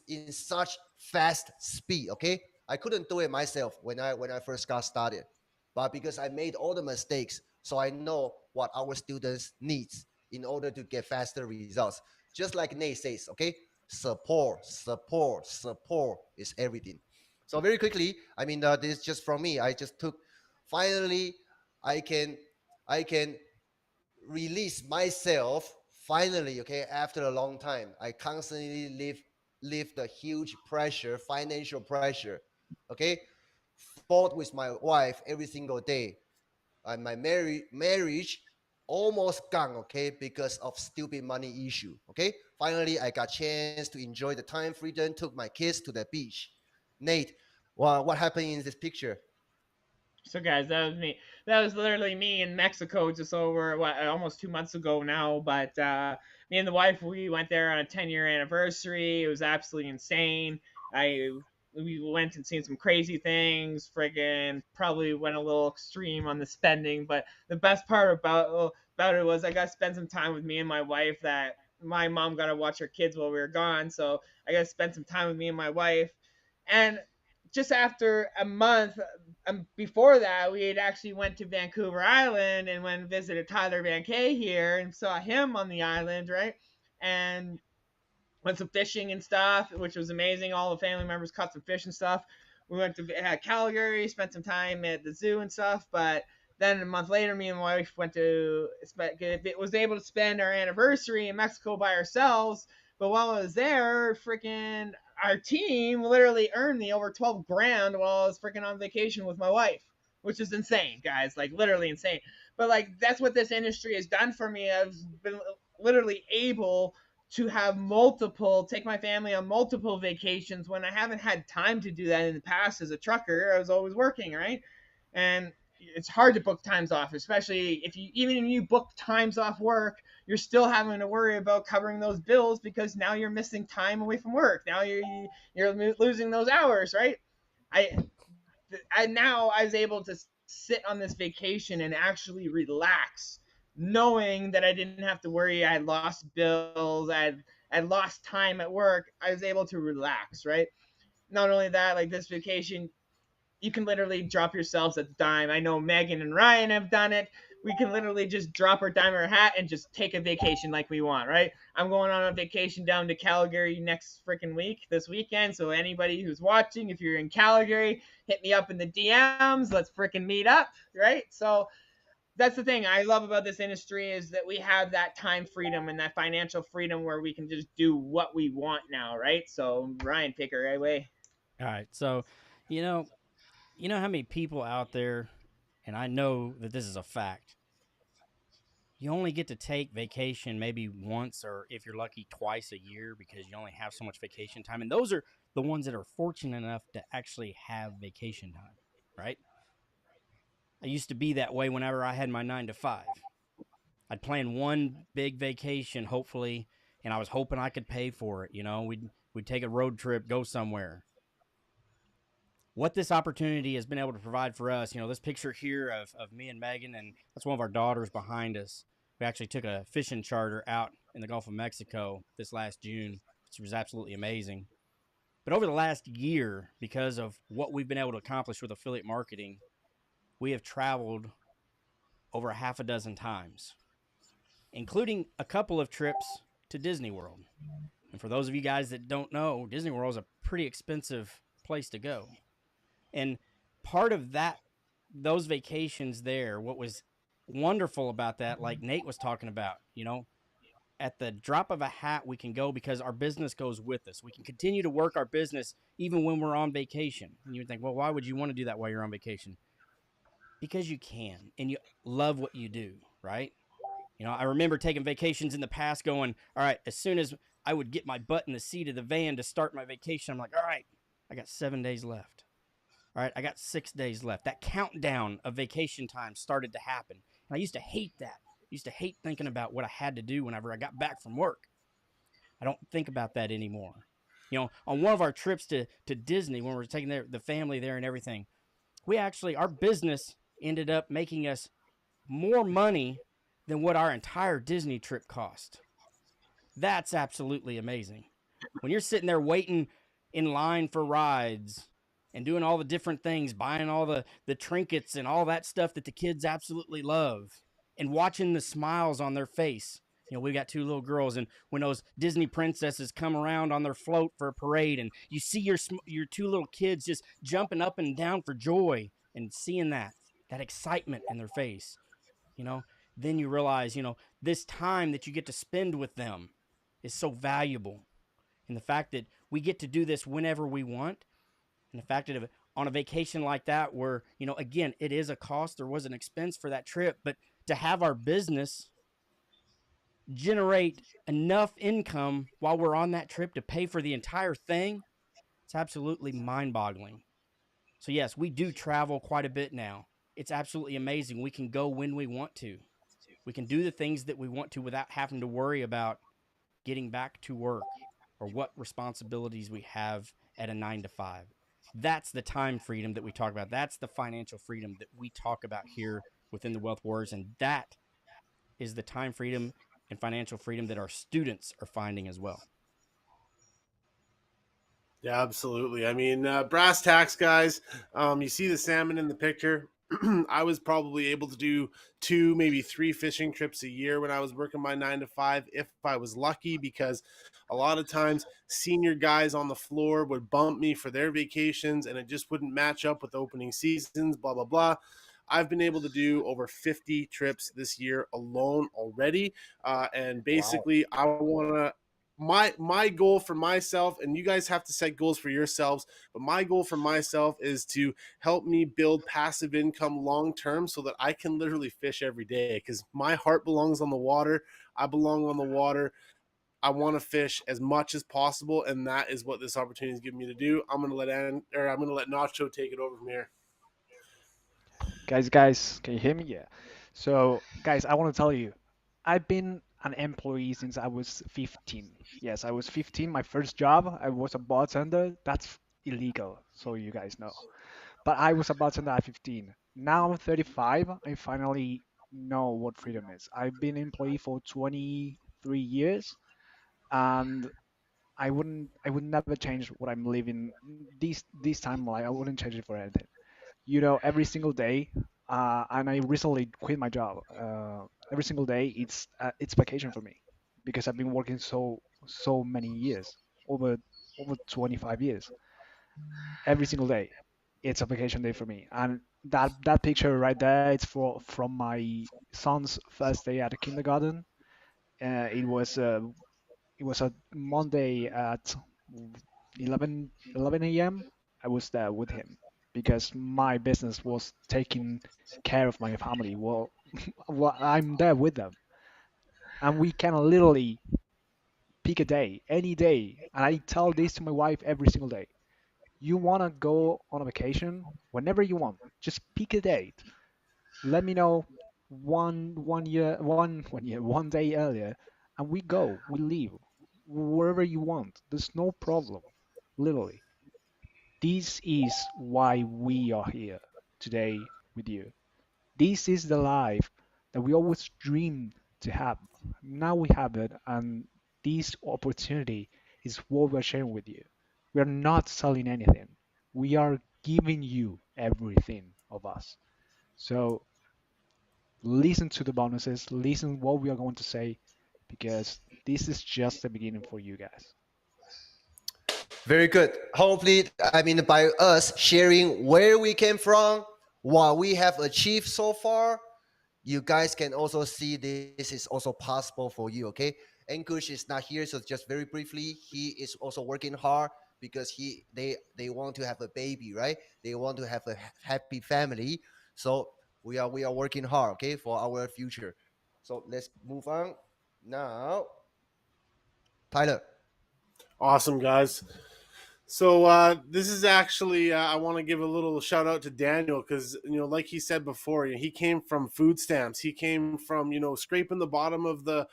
in such fast speed. Okay, I couldn't do it myself when I first got started, but because I made all the mistakes, so I know what our students needs in order to get faster results. Just like Nate says, okay, support is everything. So very quickly, I mean, this is just from me. I just took. Finally, I can I can release myself finally, okay, after a long time. I constantly live the huge pressure, financial pressure, okay, fought with my wife every single day, and my marriage almost gone, okay, because of stupid money issue, okay. Finally I got chance to enjoy the time freedom, took my kids to the beach. Nate, what happened in this picture? So guys, that was me. That was literally me in Mexico just over almost 2 months ago now. But me and the wife, we went there on a 10-year anniversary. It was absolutely insane. I We went and seen some crazy things. Friggin' probably went a little extreme on the spending, but the best part about it was I got to spend some time with me and my wife. That my mom got to watch her kids while we were gone, so I got to spend some time with me and my wife. And just after a month before that, we had actually went to Vancouver Island and went and visited Tyler Van Kay here and saw him on the island, right? And went some fishing and stuff, which was amazing. All the family members caught some fish and stuff. We went to Calgary, spent some time at the zoo and stuff. But then a month later, me and my wife was able to spend our anniversary in Mexico by ourselves. But while I was there, freaking our team literally earned me over 12 grand while I was freaking on vacation with my wife, which is insane, guys. Like literally insane. But like that's what this industry has done for me. I've been literally able to have take my family on multiple vacations when I haven't had time to do that in the past as a trucker. I was always working, right? And it's hard to book times off, especially if you book times off work, you're still having to worry about covering those bills because now you're missing time away from work. Now you're losing those hours, right? I now I was able to sit on this vacation and actually relax, knowing that I didn't have to worry. I lost bills. I lost time at work. I was able to relax, right? Not only that, like this vacation, you can literally drop yourselves a dime. I know Megan and Ryan have done it. We can literally just drop our dime or a hat and just take a vacation like we want, right? I'm going on a vacation down to Calgary next freaking week, this weekend. So anybody who's watching, if you're in Calgary, hit me up in the DMs. Let's freaking meet up, right? So that's the thing I love about this industry is that we have that time freedom and that financial freedom where we can just do what we want now, right? So Ryan, take her away. All right. So, you know, how many people out there, and I know that this is a fact, you only get to take vacation maybe once or if you're lucky twice a year because you only have so much vacation time. And those are the ones that are fortunate enough to actually have vacation time, right? I used to be that way whenever I had my 9 to 5. I'd plan one big vacation, hopefully, and I was hoping I could pay for it. We'd take a road trip, go somewhere. What this opportunity has been able to provide for us, this picture here of me and Megan, and that's one of our daughters behind us. We actually took a fishing charter out in the Gulf of Mexico this last June, which was absolutely amazing. But over the last year, because of what we've been able to accomplish with affiliate marketing, we have traveled over a half a dozen times, including a couple of trips to Disney World. And for those of you guys that don't know, Disney World is a pretty expensive place to go. And part of those vacations there, what was wonderful about that, like Nate was talking about, at the drop of a hat, we can go because our business goes with us. We can continue to work our business even when we're on vacation. And you would think, well, why would you want to do that while you're on vacation? Because you can, and you love what you do, right? I remember taking vacations in the past going, all right, as soon as I would get my butt in the seat of the van to start my vacation, I'm like, all right, I got 7 days left. All right, I got 6 days left. That countdown of vacation time started to happen. And I used to hate that. I used to hate thinking about what I had to do whenever I got back from work. I don't think about that anymore. On one of our trips to Disney, when we were taking the family there and everything, our business ended up making us more money than what our entire Disney trip cost. That's absolutely amazing. When you're sitting there waiting in line for rides and doing all the different things, buying all the trinkets and all that stuff that the kids absolutely love, and watching the smiles on their face. We got 2 little girls, and when those Disney princesses come around on their float for a parade, and you see your 2 little kids just jumping up and down for joy, and seeing that excitement in their face, then you realize, this time that you get to spend with them is so valuable. And the fact that we get to do this whenever we want, and the fact that on a vacation like that where, again, it is a cost, there was an expense for that trip, but to have our business generate enough income while we're on that trip to pay for the entire thing, it's absolutely mind-boggling. So yes, we do travel quite a bit now. It's absolutely amazing. We can go when we want to. We can do the things that we want to without having to worry about getting back to work or what responsibilities we have at a 9 to 5. That's the time freedom that we talk about. That's the financial freedom that we talk about here within the Wealth Warriors. And that is the time freedom and financial freedom that our students are finding as well. Yeah, absolutely. I mean, brass tacks, guys. You see the salmon in the picture. I was probably able to do two, maybe three fishing trips a year when I was working my 9 to 5, if I was lucky, because a lot of times senior guys on the floor would bump me for their vacations and it just wouldn't match up with opening seasons, blah, blah, blah. I've been able to do over 50 trips this year alone already. And Wow. basically, I want to my goal for myself, and you guys have to set goals for yourselves, but my goal for myself is to help me build passive income long term so that I can literally fish every day, because my heart belongs on the water. I belong on the water. I want to fish as much as possible, and that is what this opportunity is giving me to do. I'm gonna let Nacho take it over from here. Guys, can you hear me? Yeah. So, guys, I want to tell you, I've been an employee since I was 15. Yes, I was 15. My first job, I was a bartender. That's illegal, so you guys know. But I was a bartender at 15. Now I'm 35. I finally know what freedom is. I've been employee for 23 years, and I would never change what I'm living this time. Like I wouldn't change it for anything. You know, every single day, and I recently quit my job. Every single day, it's vacation for me because I've been working so many years, over 25 years. Every single day, it's a vacation day for me. And that picture right there, it's from my son's first day at the kindergarten. Uh, it was uh, it was a Monday at 11 a.m. I was there with him because my business was taking care of my family. Well, well, I'm there with them, and we can literally pick a day, any day. And I tell this to my wife every single day. You want to go on a vacation whenever you want. Just pick a date. Let me know one day earlier, and we go. We leave wherever you want. There's no problem. Literally, this is why we are here today with you. This is the life that we always dreamed to have. Now we have it, and this opportunity is what we're sharing with you. We are not selling anything. We are giving you everything of us. So listen to the bonuses, listen what we are going to say, because this is just the beginning for you guys. Very good. Hopefully, I mean, by us sharing where we came from, what we have achieved so far, you guys can also see this is also possible for you. Okay, Ankush is not here, so just very briefly, he is also working hard because they want to have a baby, right? They want to have a happy family. So we are working hard, okay, for our future. So let's move on now. Tyler. Awesome, guys. So this is actually I want to give a little shout out to Daniel, because like he said before, he came from food stamps. He came from scraping the bottom of the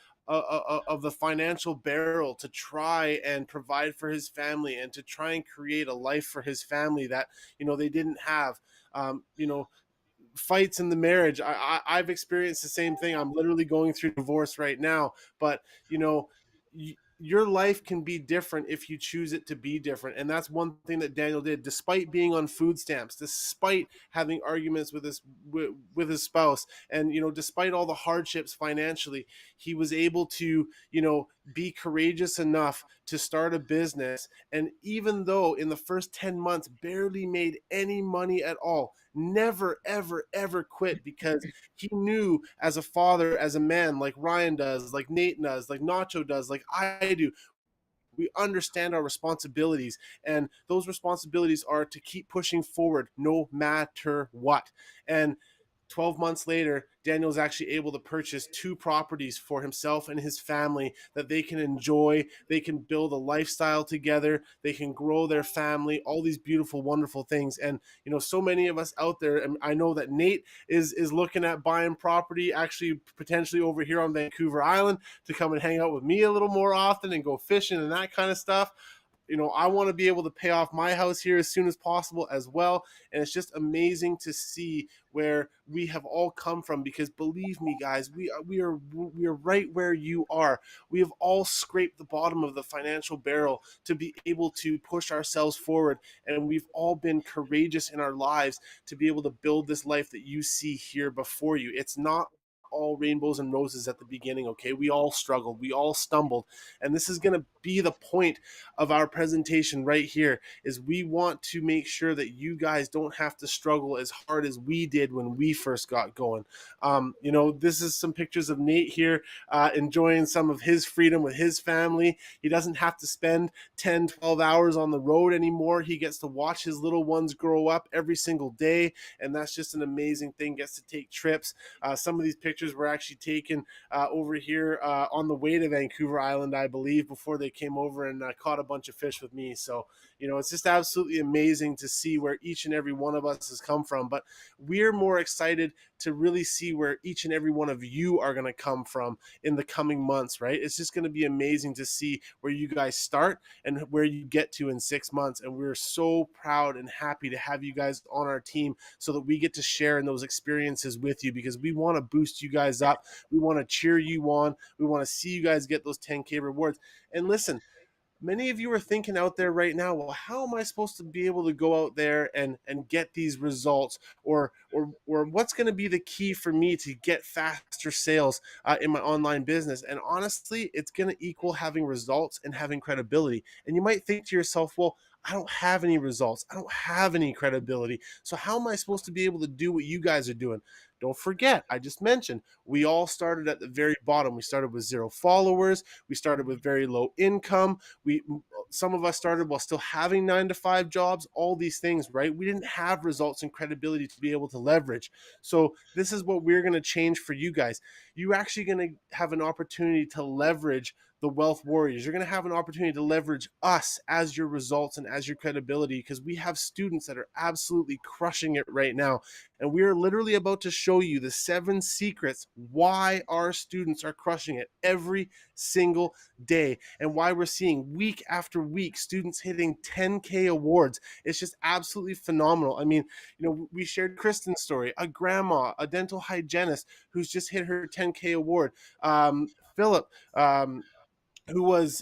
financial barrel to try and provide for his family and to try and create a life for his family that they didn't have. Fights in the marriage. I've experienced the same thing. I'm literally going through divorce right now, but your life can be different if you choose it to be different. And that's one thing that Daniel did, despite being on food stamps, despite having arguments with his spouse, and despite all the hardships financially, he was able to be courageous enough to start a business. And even though in the first 10 months barely made any money at all, never ever ever quit, because he knew, as a father, as a man, like Ryan does, like Nate does, like Nacho does, like I do, we understand our responsibilities, and those responsibilities are to keep pushing forward no matter what. And 12 months later, Daniel's actually able to purchase two properties for himself and his family that they can enjoy. They can build a lifestyle together. They can grow their family, all these beautiful, wonderful things. And, so many of us out there, and I know that Nate is looking at buying property, actually potentially over here on Vancouver Island, to come and hang out with me a little more often and go fishing and that kind of stuff. I want to be able to pay off my house here as soon as possible as well. And it's just amazing to see where we have all come from, because believe me, guys, we are right where you are. We have all scraped the bottom of the financial barrel to be able to push ourselves forward, and we've all been courageous in our lives to be able to build this life that you see here before you. It's not all rainbows and roses at the beginning, okay? We all struggled, we all stumbled, and this is going to be the point of our presentation right here. Is we want to make sure that you guys don't have to struggle as hard as we did when we first got going. This is some pictures of Nate here, enjoying some of his freedom with his family. He doesn't have to spend 10-12 hours on the road anymore. He gets to watch his little ones grow up every single day, and that's just an amazing thing. Gets to take trips. Some of these pictures were actually taken over here on the way to Vancouver Island, I believe, before they came over and caught a bunch of fish with me. So, it's just absolutely amazing to see where each and every one of us has come from. But we're more excited to really see where each and every one of you are going to come from in the coming months, right? It's just going to be amazing to see where you guys start and where you get to in 6 months. And we're so proud and happy to have you guys on our team so that we get to share in those experiences with you, because we want to boost you guys up. We want to cheer you on. We want to see you guys get those 10K rewards. And listen, many of you are thinking out there right now, well, how am I supposed to be able to go out there and get these results, or what's going to be the key for me to get faster sales in my online business? And honestly, it's going to equal having results and having credibility. And you might think to yourself, well, I don't have any results, I don't have any credibility, so how am I supposed to be able to do what you guys are doing? Don't forget, I just mentioned, we all started at the very bottom. We started with 0 followers. We started with very low income. Some of us started while still having 9-to-5 jobs, all these things, right? We didn't have results and credibility to be able to leverage. So this is what we're going to change for you guys. You're actually going to have an opportunity to leverage the Wealth Warriors. You're going to have an opportunity to leverage us as your results and as your credibility, because we have students that are absolutely crushing it right now. And we are literally about to show you the 7 secrets why our students are crushing it every single day, and why we're seeing week after week students hitting 10K awards. It's just absolutely phenomenal. I mean, we shared Kristen's story, a grandma, a dental hygienist who's just hit her 10K award. Philip, who was,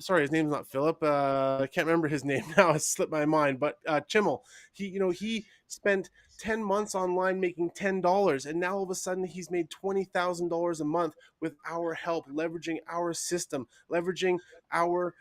his name's not Philip. I can't remember his name now. It slipped my mind. But Chimmel, he spent 10 months online making $10, and now all of a sudden he's made $20,000 a month with our help, leveraging our system, leveraging our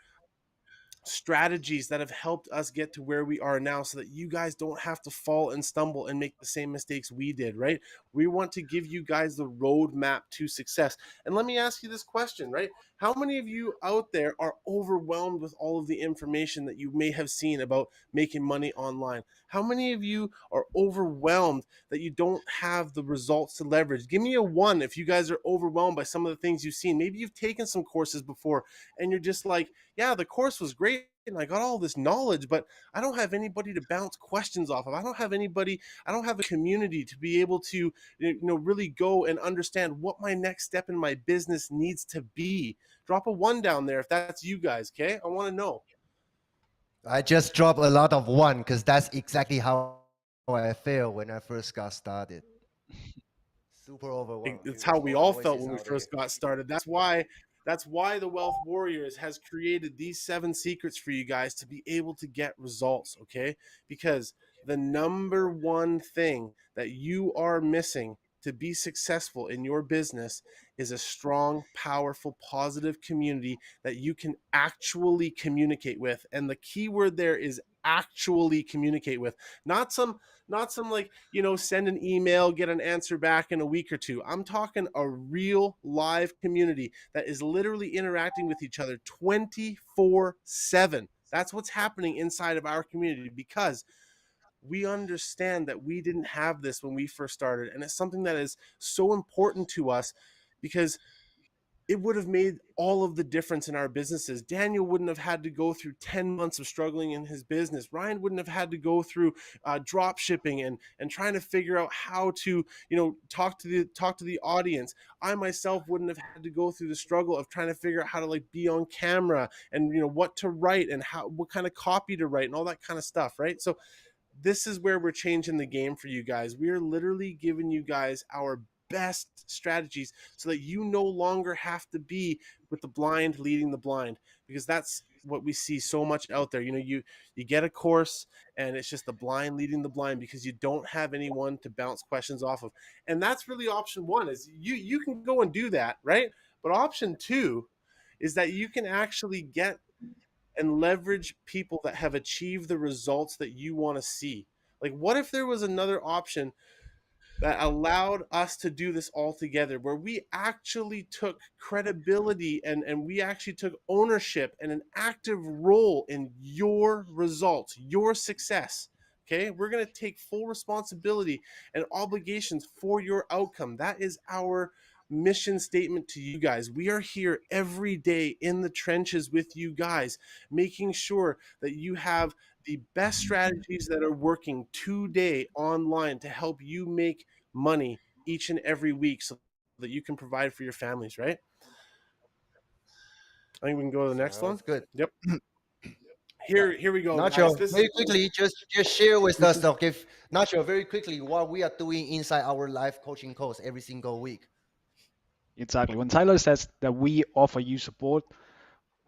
strategies that have helped us get to where we are now, so that you guys don't have to fall and stumble and make the same mistakes we did, right? We want to give you guys the roadmap to success. And let me ask you this question, right? How many of you out there are overwhelmed with all of the information that you may have seen about making money online? How many of you are overwhelmed that you don't have the results to leverage? Give me a 1 if you guys are overwhelmed by some of the things you've seen. Maybe you've taken some courses before and you're just like, yeah, the course was great and I got all this knowledge, but I don't have anybody to bounce questions off of. I don't have a community to be able to, really go and understand what my next step in my business needs to be. Drop a 1 down there if that's you guys, okay? I want to know. I just dropped a lot of 1 because that's exactly how I feel when I first got started. Super overwhelmed. It's how we all felt when we first got started. That's why the Wealth Warriors has created these 7 secrets for you guys to be able to get results, okay? Because the number one thing that you are missing to be successful in your business is a strong, powerful, positive community that you can actually communicate with. And the key word there is actually communicate with. Not some like, send an email, get an answer back in a week or 2. I'm talking a real live community that is literally interacting with each other 24/7. That's what's happening inside of our community, because we understand that we didn't have this when we first started. And it's something that is so important to us, because it would have made all of the difference in our businesses. Daniel wouldn't have had to go through 10 months of struggling in his business. Ryan wouldn't have had to go through drop shipping and trying to figure out how to, talk to the audience. I myself wouldn't have had to go through the struggle of trying to figure out how to be on camera and what to write and what kind of copy to write and all that kind of stuff, right? So this is where we're changing the game for you guys. We are literally giving you guys our best strategies so that you no longer have to be with the blind leading the blind, because that's what we see so much out there. You get a course and it's just the blind leading the blind because you don't have anyone to bounce questions off of. And that's really option one, is you can go and do that, right? But option two is that you can actually get and leverage people that have achieved the results that you want to see. Like, what if there was another option that allowed us to do this all together, where we actually took credibility and we actually took ownership and an active role in your results, your success? Okay, we're going to take full responsibility and obligations for your outcome. That is our mission statement to you guys. We are here every day in the trenches with you guys, making sure that you have the best strategies that are working today online to help you make money each and every week so that you can provide for your families, right? I think we can go to the next one. Sounds good. Yep. Here we go, Nacho, guys. This very is quickly, just share with us, okay, Nacho, very quickly, what we are doing inside our live coaching course every single week. Exactly. When Tyler says that we offer you support,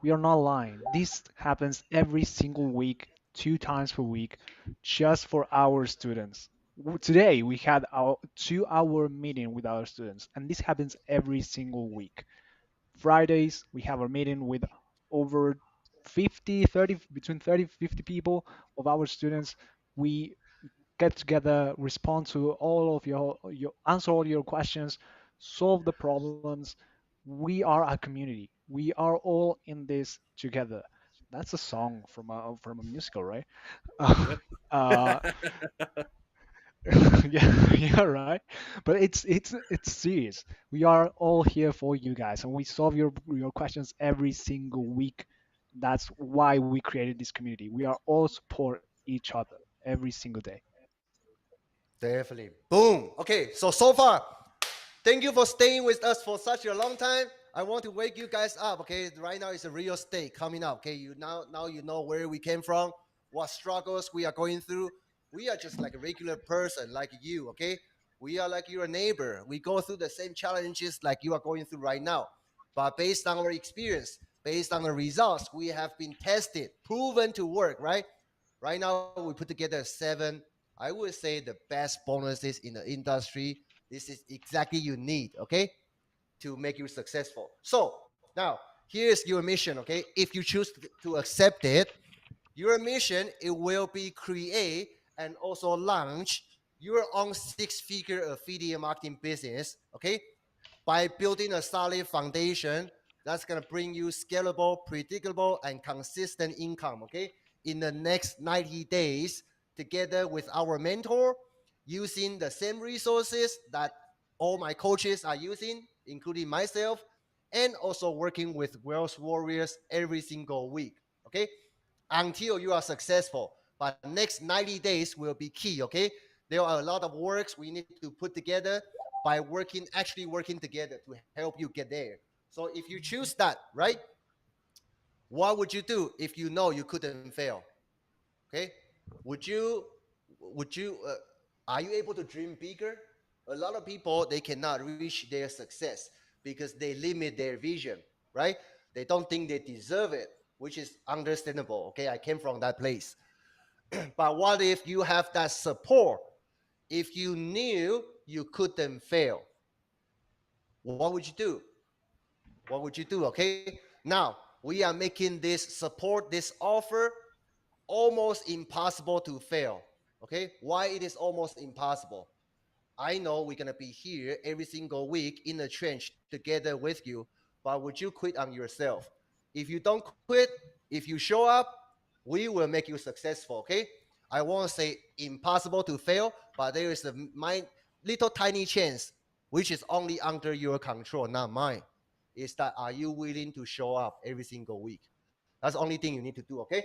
we are not lying. This happens every single week, 2 times per week, just for our students. Today we had our 2-hour meeting with our students, and this happens every single week. Fridays we have our meeting with over 50, 30, between 30 50 people of our students. We get together, respond to all of your answer all your questions, solve the problems. We are a community. We are all in this together. That's a song from a musical, right? uh, yeah, yeah, right. But it's serious. We are all here for you guys, and we solve your questions every single week. That's why we created this community. We are all support each other every single day. Definitely. Boom. Okay, so far, thank you for staying with us for such a long time. I want to wake you guys up. Okay, right now is a real state coming up. Okay, now you know where we came from, what struggles we are going through. We are just like a regular person, like you. Okay, we are like your neighbor. We go through the same challenges like you are going through right now. But based on our experience, based on the results, we have been tested, proven to work. Right now, we put together 7. I would say the best bonuses in the industry. This is exactly you need, okay, to make you successful. So now here's your mission, okay? If you choose to accept it, your mission, it will be create and also launch your own 6-figure affiliate marketing business, okay? By building a solid foundation that's going to bring you scalable, predictable, and consistent income, okay? In the next 90 days, together with our mentor, using the same resources that all my coaches are using, including myself, and also working with Wealth Warriors every single week, okay? Until you are successful. But next 90 days will be key, okay? There are a lot of works we need to put together by actually working together to help you get there. So if you choose that, right? What would you do if you know you couldn't fail? Okay? Would you would you are you able to dream bigger? A lot of people, they cannot reach their success because they limit their vision, right? They don't think they deserve it, which is understandable. Okay, I came from that place. But what if you have that support? If you knew you couldn't fail, what would you do? What would you do? Okay, now we are making this support, this offer, almost impossible to fail. Okay, why it is almost impossible? I know we're gonna be here every single week in the trench together with you, but would you quit on yourself? If you don't quit, if you show up, we will make you successful. Okay, I won't say impossible to fail, but there is little tiny chance, which is only under your control, not mine. is that are you willing to show up every single week? That's the only thing you need to do, okay?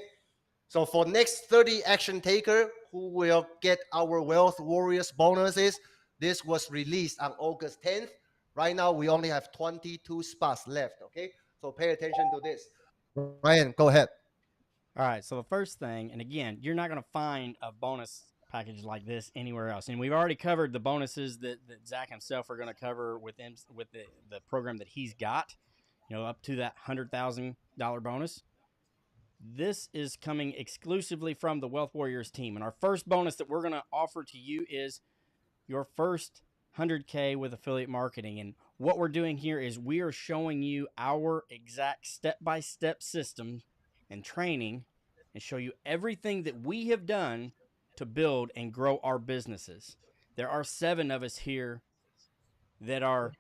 So for next 30 action taker who will get our Wealth Warriors bonuses, this was released on August 10th. Right now, we only have 22 spots left, okay? So pay attention to this. Ryan, go ahead. All right. So the first thing, and again, you're not going to find a bonus package like this anywhere else. And we've already covered the bonuses that Zach himself are going to cover with him with the program that he's got. Up to that $100,000 bonus. This is coming exclusively from the Wealth Warriors team. And our first bonus that we're going to offer to you is your first 100K with affiliate marketing. And what we're doing here is we are showing you our exact step-by-step system and training and show you everything that we have done to build and grow our businesses. There are 7 of us here that are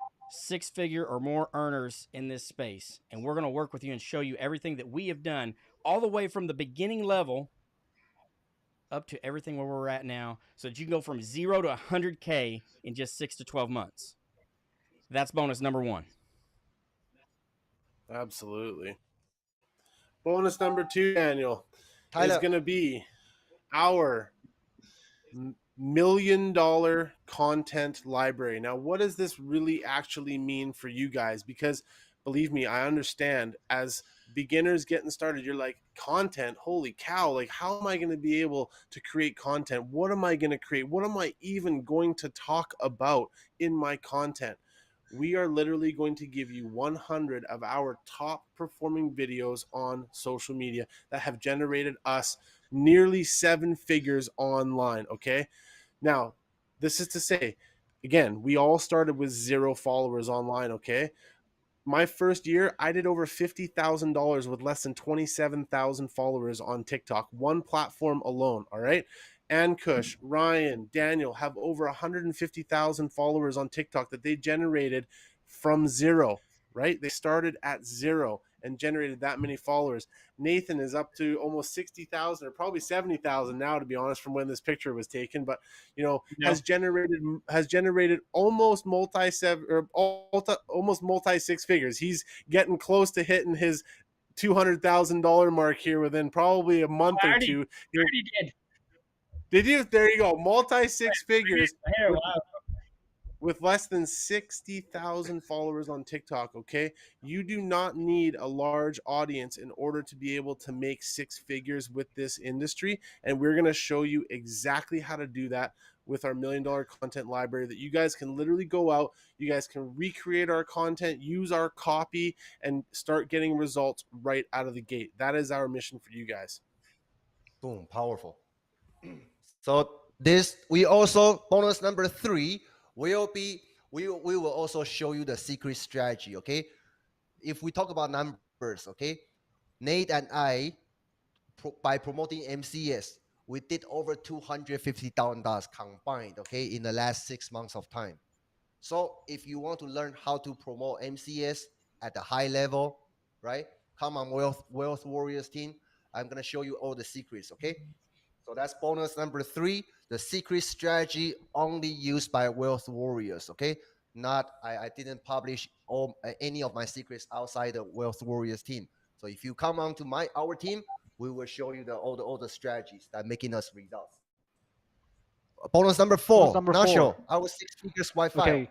6-figure or more earners in this space. And we're going to work with you and show you everything that we have done all the way from the beginning level up to everything where we're at now so that you can go from 0 to 100K in just 6 to 12 months. That's bonus number 1. Absolutely. Bonus number 2, Daniel, Tyler. is going to be our $1 million content library. Now, what does this really actually mean for you guys? Because believe me, I understand as beginners getting started, you're like, content, holy cow, like how am I going to be able to create content? What am I going to create? What am I even going to talk about in my content? We are literally going to give you 100 of our top performing videos on social media that have generated us nearly 7 figures online, okay? Now, this is to say, again, we all started with 0 followers online, okay? My first year, I did over $50,000 with less than 27,000 followers on TikTok, one platform alone, all right? Ankush, Ryan, Daniel have over 150,000 followers on TikTok that they generated from 0, right? They started at 0 and generated that many followers. Nathan is up to almost 60,000 or probably 70,000 now, to be honest, from when this picture was taken. But has generated almost multi 6 figures. He's getting close to hitting his $200,000 mark here within probably a month or two. I already did. Did you? There you go. Multi 6 figures. Wow. With less than 60,000 followers on TikTok, okay? You do not need a large audience in order to be able to make 6 figures with this industry. And we're going to show you exactly how to do that with our $1 million content library that you guys can literally go out. You guys can recreate our content, use our copy, and start getting results right out of the gate. That is our mission for you guys. Boom, powerful. So this, we also, bonus number 3, will be, we will also show you the secret strategy, okay? If we talk about numbers, okay? Nate and I, by promoting MCS, we did over $250,000 combined, okay, in the last 6 months of time. So if you want to learn how to promote MCS at a high level, right? Come on, Wealth Warriors team. I'm going to show you all the secrets, okay? So that's bonus number 3, the secret strategy only used by Wealth Warriors, okay? Not, I didn't publish any of my secrets outside the Wealth Warriors team. So if you come on to our team, we will show you all the strategies that are making us results. Bonus number 4, Nacho, our 6-figure swipe file. Okay.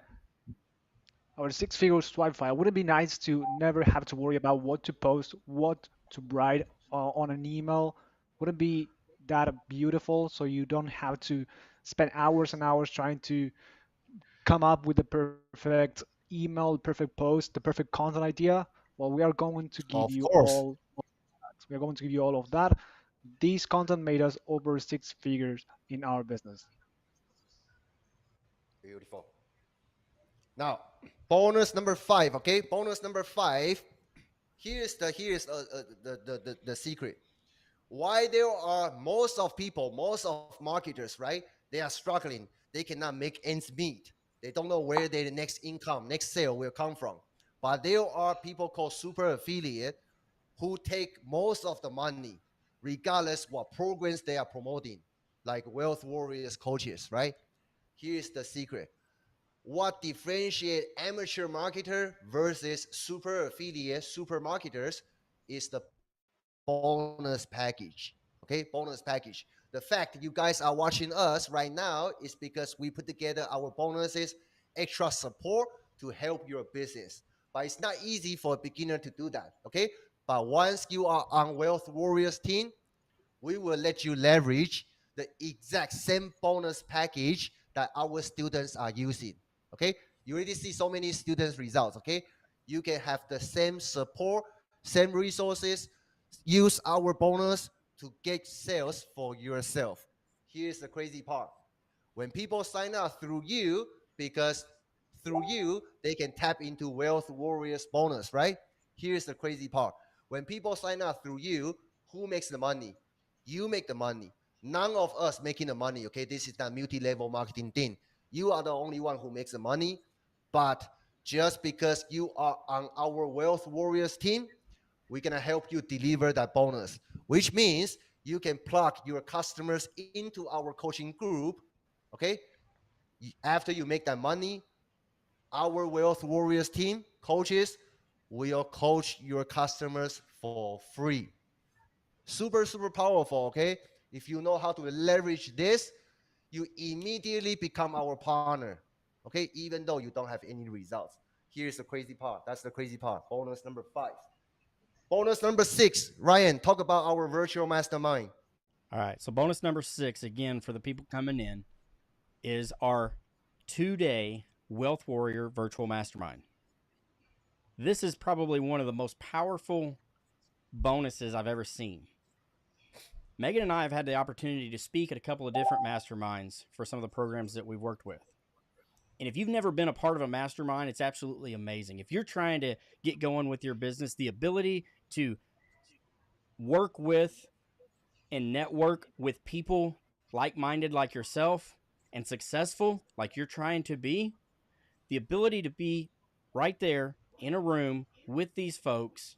Our 6-figure swipe file. Would it be nice to never have to worry about what to post, what to write on an email? Would it be that beautiful so you don't have to spend hours and hours trying to come up with the perfect email, perfect post, the perfect content idea? Well, we are going to give you all of that. We are going to give you all of that. This content made us over 6 figures in our business. Beautiful. Now, bonus number 5, okay? Bonus number 5. Here's the secret. Why there are most of marketers, right? They are struggling. They cannot make ends meet. They don't know where their next income, next sale will come from. But there are people called super affiliate who take most of the money, regardless what programs they are promoting, like Wealth Warriors coaches, right? Here's the secret. what differentiate amateur marketer versus super affiliate, super marketers is the bonus package. Okay, bonus package. The fact that you guys are watching us right now is because we put together our bonuses, extra support to help your business. But it's not easy for a beginner to do that. Okay, but once you are on Wealth Warriors team, we will let you leverage the exact same bonus package that our students are using. Okay, you already see so many students results. Okay, you can have the same support, same resources, use our bonus to get sales for yourself. Here's the crazy part: when people sign up through you, because through you they can tap into Wealth Warriors bonus, right? Here's the crazy part: when people sign up through you, who makes the money? You make the money. None of us making the money. Okay, this is that multi-level marketing thing. You are the only one who makes the money. But just because you are on our Wealth Warriors team, we're gonna help you deliver that bonus, which means you can plug your customers into our coaching group. Okay, after you make that money, our Wealth Warriors team coaches will coach your customers for free. Super, super powerful. Okay, if you know how to leverage this, you immediately become our partner. Okay, even though you don't have any results. Here's the crazy part. That's the crazy part. Bonus number 5. Bonus number 6. Ryan, talk about our virtual mastermind. All right. So bonus number 6, again, for the people coming in, is our 2-day Wealth Warrior Virtual Mastermind. This is probably one of the most powerful bonuses I've ever seen. Megan and I have had the opportunity to speak at a couple of different masterminds for some of the programs that we've worked with. And if you've never been a part of a mastermind, it's absolutely amazing. If you're trying to get going with your business, the ability to work with and network with people like-minded like yourself and successful like you're trying to be, the ability to be right there in a room with these folks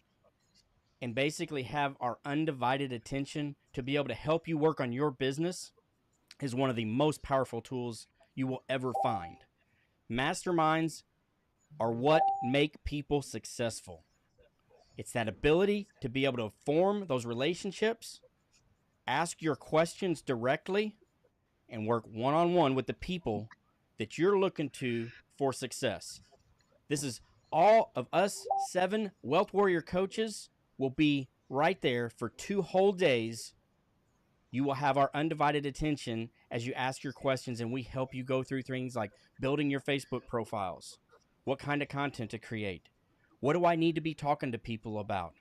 and basically have our undivided attention to be able to help you work on your business is one of the most powerful tools you will ever find. Masterminds are what make people successful. It's that ability to be able to form those relationships, ask your questions directly, and work one-on-one with the people that you're looking to for success. This is all of us 7 Wealth Warrior coaches will be right there for 2 whole days. You will have our undivided attention as you ask your questions, and we help you go through things like building your Facebook profiles, what kind of content to create, what do I need to be talking to people about,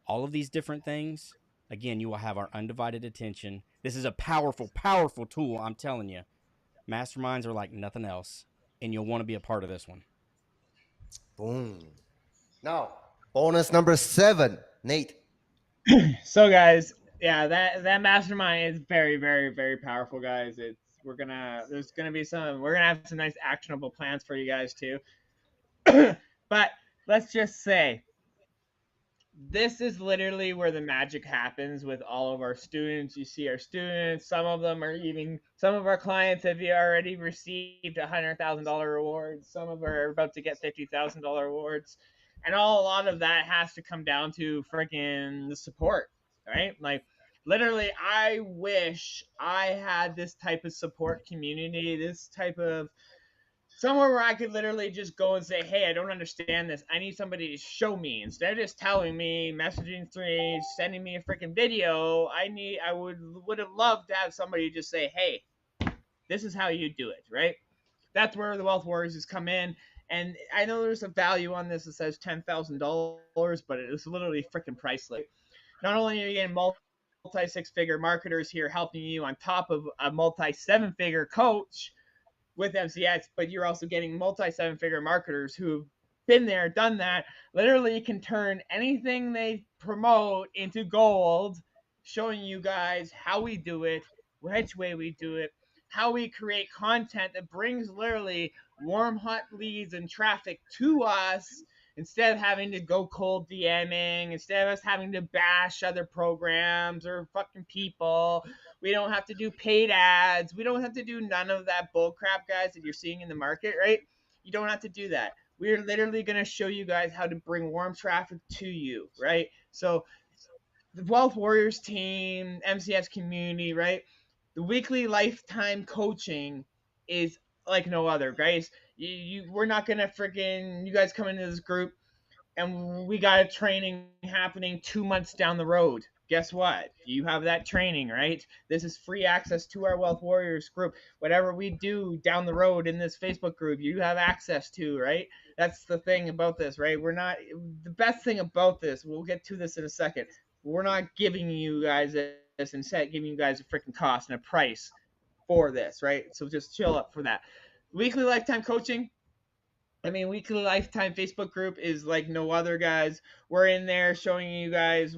all of these different things. Again, you will have our undivided attention. This is a powerful, powerful tool, I'm telling you. Masterminds are like nothing else, and you'll want to be a part of this one. Boom. Now, bonus number 7. Nate. So guys, yeah, that mastermind is very, very, very powerful, guys. We're gonna have some nice actionable plans for you guys too. But let's just say this is literally where the magic happens with all of our students. You see our students, some of our clients have already received $100,000 rewards. Some of them are about to get $50,000 rewards. And a lot of that has to come down to freaking the support, right? Like, literally, I wish I had this type of support community, this type of somewhere where I could literally just go and say, "Hey, I don't understand this. I need somebody to show me." Instead of just telling me, messaging through, sending me a freaking video, I would have loved to have somebody just say, "Hey, this is how you do it," right? That's where the Wealth Warriors has come in. And I know there's a value on this that says $10,000, but it is literally freaking priceless. Not only are you getting multi 6-figure marketers here helping you on top of a multi 7-figure coach with MCS, but you're also getting multi 7-figure marketers who've been there, done that, literally can turn anything they promote into gold, showing you guys how we do it, which way we do it, how we create content that brings literally warm, hot leads and traffic to us instead of having to go cold DMing, instead of us having to bash other programs or fucking people. We don't have to do paid ads. We don't have to do none of that bull crap, guys, that you're seeing in the market, right? You don't have to do that. We're literally going to show you guys how to bring warm traffic to you, right? So the Wealth Warriors team, MCS community, right? The weekly lifetime coaching is like no other, guys. We're not gonna freaking you guys come into this group and we got a training happening 2 months down the road. Guess what? You have that training, right? This is free access to our Wealth Warriors group. Whatever we do down the road in this Facebook group, you have access to, right? That's the thing about this, right? We're not the best thing about this. We'll get to this in a second. We're not giving you guys this and giving you guys a freaking cost and a price for this, right? So just chill up for that. Weekly lifetime coaching, I mean, Weekly Lifetime Facebook group is like no other, guys. We're in there showing you guys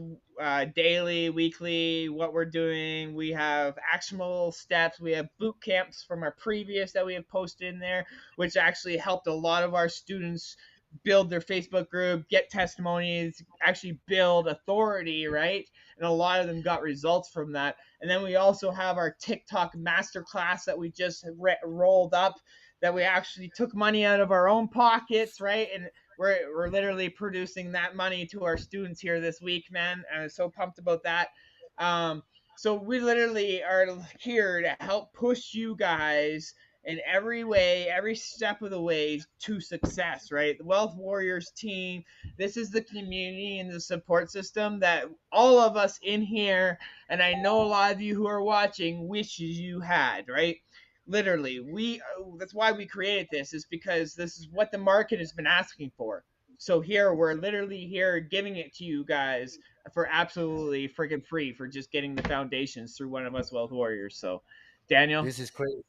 daily, weekly, what we're doing. We have actionable steps. We have boot camps from our previous that we have posted in there, which actually helped a lot of our students build their Facebook group, get testimonies, actually build authority, right? And a lot of them got results from that. And then we also have our TikTok masterclass that we just rolled up, that we actually took money out of our own pockets, right? And we're literally producing that money to our students here this week, man. I'm so pumped about that. So we literally are here to help push you guys in every way, every step of the way to success, right? The Wealth Warriors team, this is the community and the support system that all of us in here, and I know a lot of you who are watching, wishes you had, right? Literally, that's why we created this, is because this is what the market has been asking for. So here we're literally here giving it to you guys for absolutely freaking free for just getting the foundations through one of us Wealth Warriors. So Daniel. This is crazy.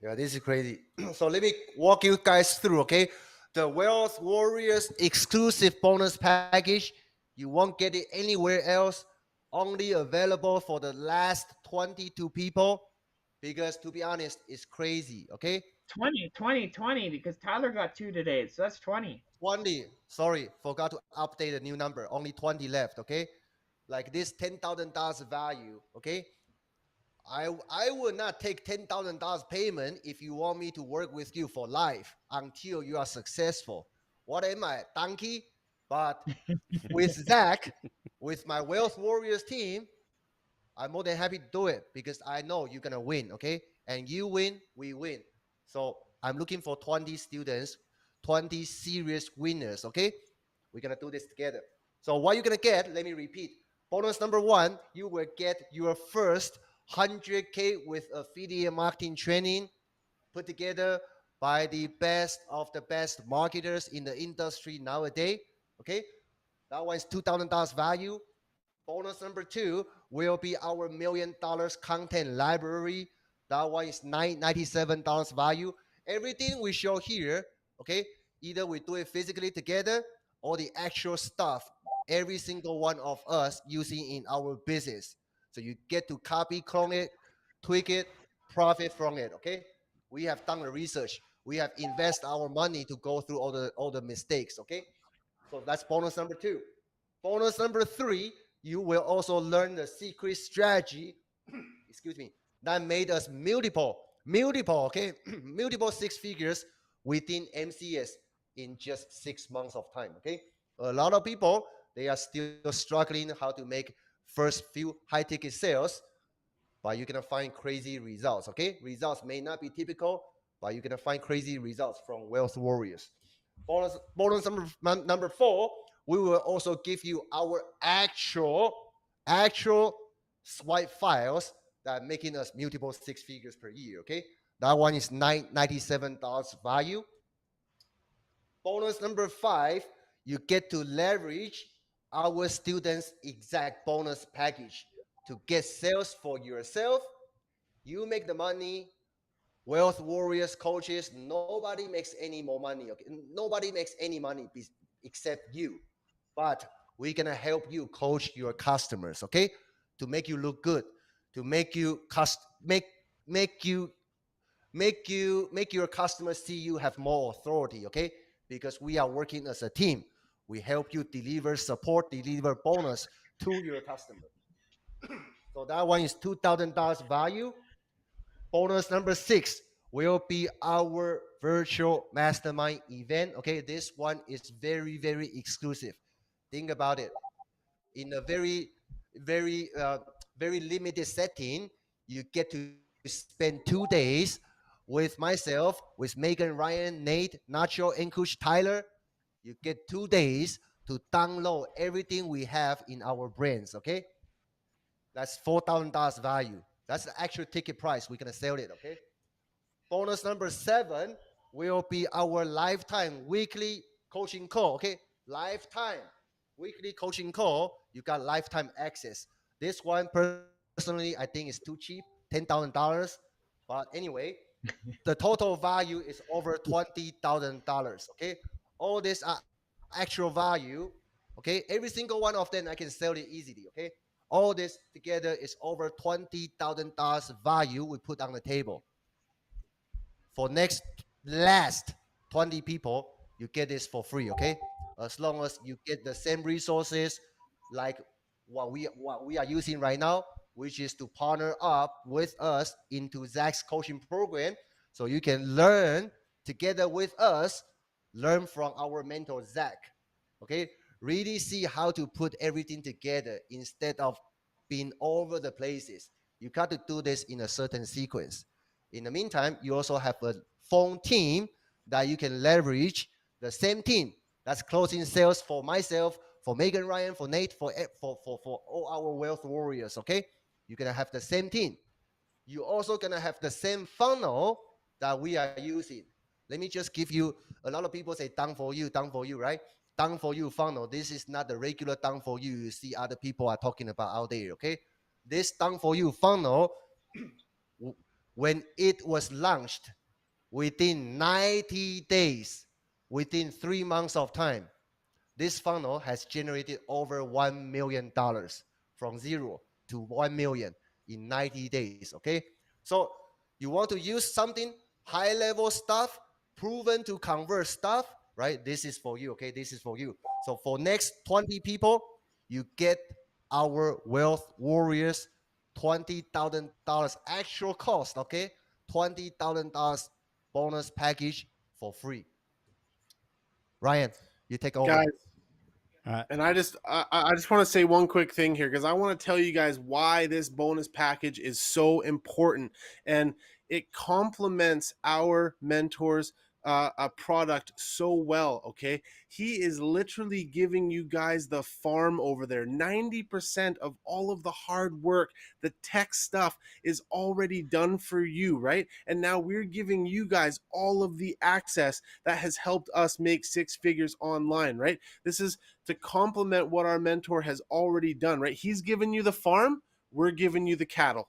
Yeah, this is crazy. So let me walk you guys through, okay? The Wealth Warriors exclusive bonus package. You won't get it anywhere else. Only available for the last 22 people, because to be honest, it's crazy, okay? 20, 20, 20, because Tyler got 2 today, so that's 20. 20. Sorry, forgot to update the new number. Only 20 left, okay? Like this $10,000 value, okay? I will not take $10,000 payment if you want me to work with you for life until you are successful. What am I, donkey? But with Zach, with my Wealth Warriors team, I'm more than happy to do it because I know you're gonna win, okay? And you win, we win. So I'm looking for 20 students, 20 serious winners, okay? We're gonna do this together. So what you're gonna get, let me repeat. Bonus number 1, you will get your first 100K with affiliate marketing training put together by the best of the best marketers in the industry nowadays, okay? That one is $2,000 value. Bonus number 2 will be our $1,000,000 content library. That one is $97 value. Everything we show here, okay, either we do it physically together or the actual stuff, every single one of us using in our business. So you get to copy, clone it, tweak it, profit from it, okay? We have done the research. We have invested our money to go through all the mistakes, okay? So that's bonus number 2. Bonus number 3, you will also learn the secret strategy, excuse me, that made us multiple, okay, multiple 6 figures within MCS in just 6 months of time, okay? A lot of people, they are still struggling how to make first few high ticket sales, but you're gonna find crazy results, okay? Results may not be typical, but you're gonna find crazy results from Wealth Warriors. Bonus number 4, we will also give you our actual swipe files that are making us multiple 6 figures per year, okay? That one is $97 value. Bonus number 5, you get to leverage our students' exact bonus package to get sales for yourself. You make the money. Wealth Warriors coaches, nobody makes any more money. Okay? Nobody makes any money except you. But we're gonna help you coach your customers, okay? To make you look good, to make you make your customers see you have more authority, okay? Because we are working as a team. We help you deliver support, deliver bonus to your customer. So that one is $2,000 value. Bonus number 6 will be our virtual mastermind event. Okay, this one is very, very exclusive. Think about it. In a very, very, very limited setting, you get to spend 2 days with myself, with Megan, Ryan, Nate, Nacho, Enkush, Tyler. You get 2 days to download everything we have in our brains. Okay, that's $4,000 value. That's the actual ticket price. We're gonna sell it. Okay. Bonus number 7 will be our lifetime weekly coaching call. Okay, lifetime weekly coaching call. You got lifetime access. This one personally, I think is too cheap, $10,000. But anyway, the total value is over $20,000. Okay, all these are actual value. Okay, every single one of them I can sell it easily. Okay, all this together is over $20,000 value we put on the table. For next last 20 people, you get this for free. Okay, as long as you get the same resources like what we are using right now, which is to partner up with us into Zach's coaching program, so you can learn together with us, learn from our mentor Zach. Okay, really see how to put everything together instead of being over the places. You got to do this in a certain sequence. In the meantime, you also have a phone team that you can leverage, the same team that's closing sales for myself, for Megan Ryan, for Nate, for all our wealth warriors. Okay, you're gonna have the same team. You're also gonna have the same funnel that we are using. Let me just give you. A lot of people say done for you, right? Done for you funnel. This is not the regular done for you see other people are talking about out there. Okay, this done for you funnel, when it was launched, within 90 days, within 3 months of time, this funnel has generated over $1 million from 0 to 1 million in 90 days. Okay, so you want to use something high level stuff, proven to convert stuff, right? This is for you. Okay, this is for you. So for next 20 people, you get our wealth warriors $20,000 actual cost. Okay, $20,000 bonus package for free. Ryan, you take over. Guys, All right. and I just want to say one quick thing here because I want to tell you guys why this bonus package is so important, and it complements our mentors a product so well. Okay, he is literally giving you guys the farm over there. 90% of all of the hard work, the tech stuff is already done for you, right? And now we're giving you guys all of the access that has helped us make 6 figures online, right? This is to complement what our mentor has already done, right? He's given you the farm, we're giving you the cattle.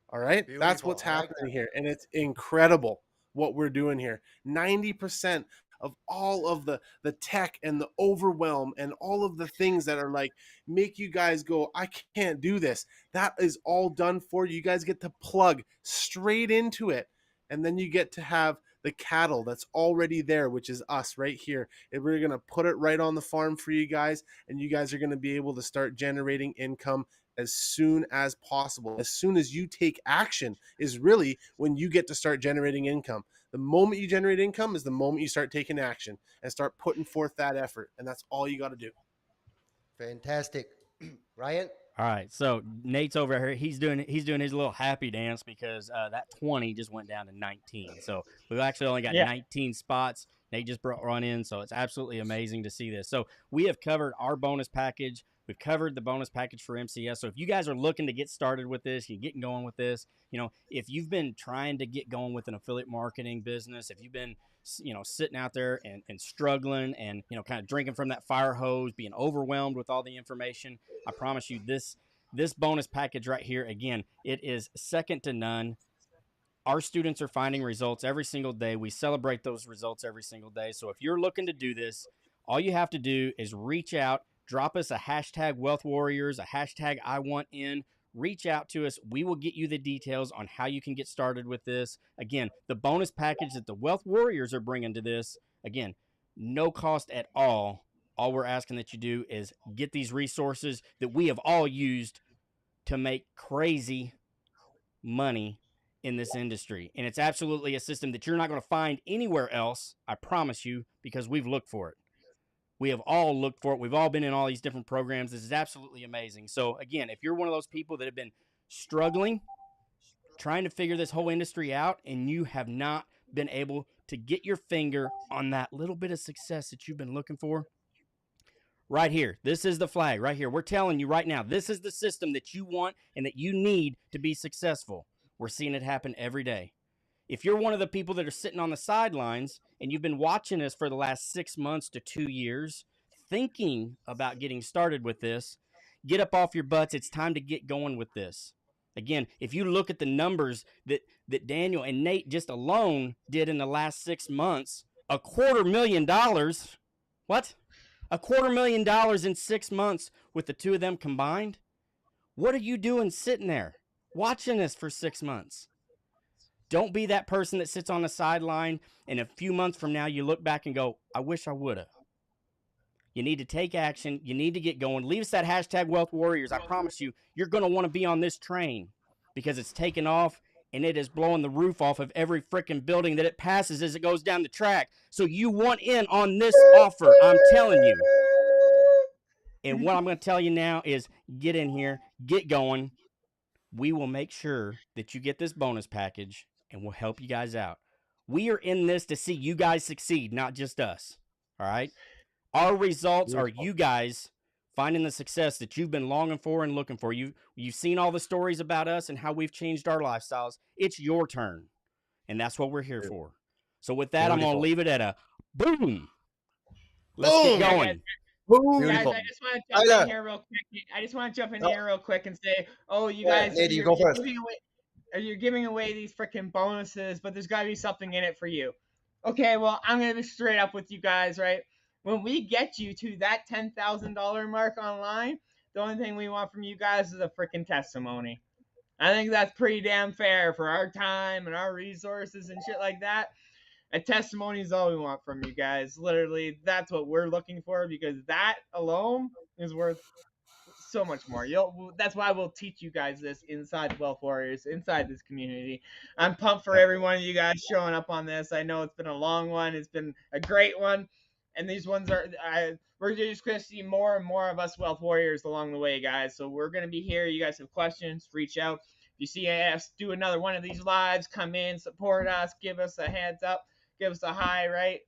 All right? That's Beautiful. what's I like happening here. And it's incredible what we're doing here. 90% of all of the tech and the overwhelm and all of the things that are like make you guys go, I can't do this. That is all done for you. You guys get to plug straight into it. And then you get to have the cattle that's already there, which is us right here. And we're going to put it right on the farm for you guys. And you guys are going to be able to start generating income as soon as possible. As soon as you take action is really when you get to start generating income. The moment you generate income is the moment you start taking action and start putting forth that effort. And that's all you got to do. Fantastic. Ryan? All right, so Nate's over here. He's doing his little happy dance because that 20 just went down to 19. So we've actually only got Yeah. 19 spots. Nate just brought one in, so it's absolutely amazing to see this. So we have covered our bonus package. We've covered the bonus package for MCS. So if you guys are looking to get started with this, you're getting going with this, if you've been trying to get going with an affiliate marketing business, if you've been sitting out there and struggling and kind of drinking from that fire hose, being overwhelmed with all the information, I promise you this bonus package right here, again, it is second to none. Our students are finding results every single day. We celebrate those results every single day. So if you're looking to do this, all you have to do is reach out, drop us a hashtag Wealth Warriors, a hashtag I want in. Reach out to us. We will get you the details on how you can get started with this. Again, the bonus package that the Wealth Warriors are bringing to this, again, no cost at all. All we're asking that you do is get these resources that we have all used to make crazy money in this industry. And it's absolutely a system that you're not going to find anywhere else, I promise you, because we've looked for it. We have all looked for it. We've all been in all these different programs. This is absolutely amazing. So, again, if you're one of those people that have been struggling, trying to figure this whole industry out, and you have not been able to get your finger on that little bit of success that you've been looking for, right here, this is the flag right here. We're telling you right now, this is the system that you want and that you need to be successful. We're seeing it happen every day. If you're one of the people that are sitting on the sidelines and you've been watching us for the last 6 months to 2 years, thinking about getting started with this, get up off your butts. It's time to get going with this. Again, if you look at the numbers that Daniel and Nate just alone did in the last 6 months, $250,000. What? $250,000 in 6 months with the two of them combined? What are you doing sitting there watching this for 6 months? Don't be that person that sits on the sideline and a few months from now you look back and go, I wish I would have. You need to take action. You need to get going. Leave us that hashtag Wealth Warriors. I promise you, you're going to want to be on this train because it's taken off and it is blowing the roof off of every freaking building that it passes as it goes down the track. So you want in on this offer, I'm telling you. And what I'm going to tell you now is get in here, get going. We will make sure that you get this bonus package and we'll help you guys out. We are in this to see you guys succeed, not just us. All right? Our results are Beautiful. you guys finding the success that you've been longing for and looking for. You've seen all the stories about us and how we've changed our lifestyles. It's your turn. And that's what we're here for. So with that, I'm going to Beautiful. leave it at a boom. Let's get Boom. Yeah, guys, going. guys, Beautiful. I just want to jump in Tyler. here real quick. I just want to jump in No, here real quick and say, oh, you yeah, guys, Nate, you go you're first. giving away these freaking bonuses, but there's got to be something in it for you. Okay, well, I'm gonna be straight up with you guys, right? When we get you to that $10,000 mark online, the only thing we want from you guys is a freaking testimony. I think that's pretty damn fair for our time and our resources and shit like that. A testimony is all we want from you guys. Literally, that's what we're looking for because that alone is worth so much more. That's why we'll teach you guys this inside Wealth Warriors, inside this community. I'm pumped for Yeah. every one of you guys showing up on this. I know it's been a long one. It's been a great one. And these ones we're just going to see more and more of us Wealth Warriors along the way, guys. So we're going to be here. You guys have questions, reach out. If you see us do another one of these lives, come in, support us, give us a heads up, give us a hi, right?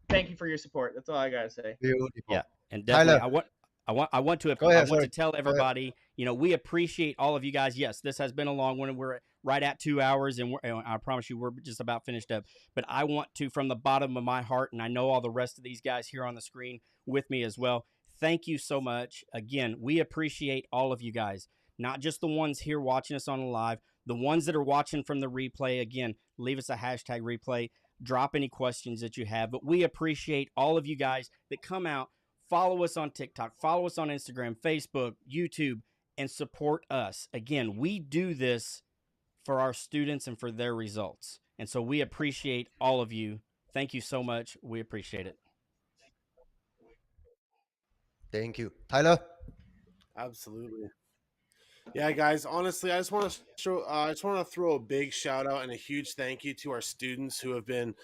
Thank you for your support. That's all I got to say. Yeah, Beautiful. and definitely, Tyler, I go ahead. want Sorry. to tell Go ahead. everybody, we appreciate all of you guys. Yes, this has been a long one. We're right at 2 hours, and I promise you, we're just about finished up. But I want to, from the bottom of my heart, and I know all the rest of these guys here on the screen with me as well. Thank you so much. Again, we appreciate all of you guys, not just the ones here watching us on the live, the ones that are watching from the replay. Again, leave us a hashtag replay. Drop any questions that you have. But we appreciate all of you guys that come out. Follow us on TikTok, follow us on Instagram, Facebook, YouTube, and support us. Again, we do this for our students and for their results. And so we appreciate all of you. Thank you so much. We appreciate it. Thank you. Tyler. Absolutely. Yeah, guys. Honestly, I just want to throw a big shout out and a huge thank you to our students who have been,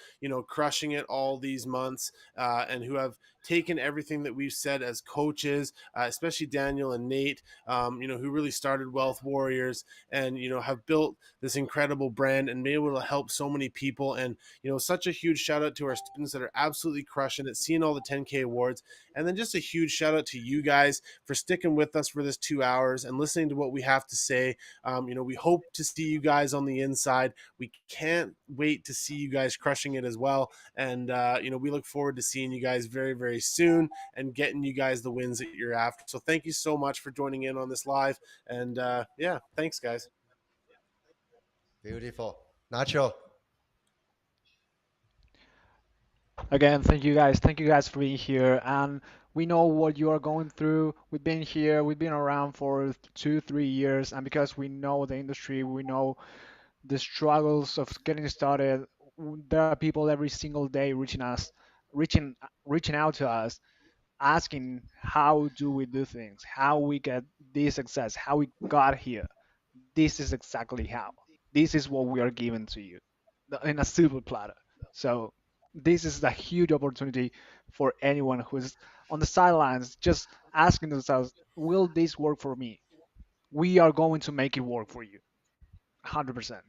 crushing it all these months, and who have taken everything that we've said as coaches, especially Daniel and Nate, who really started Wealth Warriors and have built this incredible brand and been able to help so many people. And such a huge shout out to our students that are absolutely crushing it, seeing all the 10K awards, and then just a huge shout out to you guys for sticking with us for this 2 hours and listening to what we have to say. We hope to see you guys on the inside. We can't wait to see you guys crushing it as well. And, we look forward to seeing you guys very, very soon and getting you guys the wins that you're after. So thank you so much for joining in on this live. And yeah, thanks, guys. Beautiful. Nacho. Again, thank you guys. Thank you guys for being here. And we know what you are going through. We've been here. We've been around for 2, 3 years. And because we know the industry, we know the struggles of getting started. There are people every single day reaching, reaching out to us, asking how do we do things, how we get this success, how we got here. This is exactly how. this is what we are giving to you in a silver platter. So this is a huge opportunity for anyone who's on the sidelines, just asking themselves, will this work for me? We are going to make it work for you, 100%.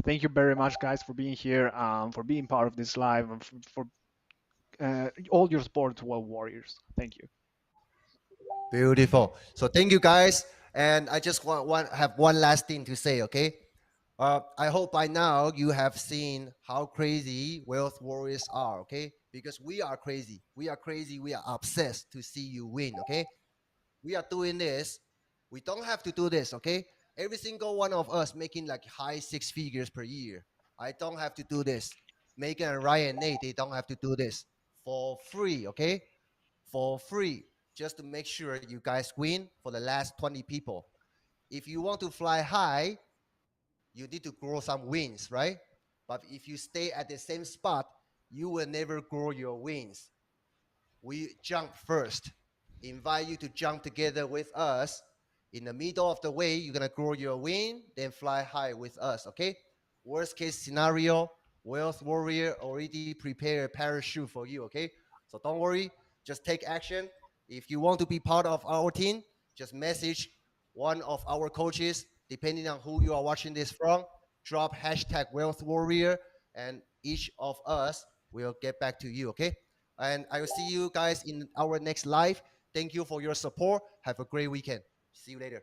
Thank you very much, guys, for being here, for being part of this live, and for all your support to our Warriors. Thank you. Beautiful. So thank you guys. And I just have one last thing to say, okay? I hope by now you have seen how crazy wealth warriors are, okay? Because we are crazy. We are crazy. We are obsessed to see you win, okay? We are doing this. We don't have to do this, okay? Every single one of us making like high six figures per year. I don't have to do this. Megan and Ryan, Nate, they don't have to do this for free, okay? For free, just to make sure you guys win for the last 20 people. If you want to fly high, you need to grow some wings, right? But if you stay at the same spot, you will never grow your wings. We jump first. Invite you to jump together with us. In the middle of the way, you're gonna grow your wing, then fly high with us, okay? Worst case scenario, Wealth Warrior already prepared a parachute for you, okay? So don't worry, just take action. If you want to be part of our team, just message one of our coaches, depending on who you are watching this from, drop hashtag Wealth Warrior, and each of us will get back to you, okay? And I will see you guys in our next live. Thank you for your support. Have a great weekend. See you later.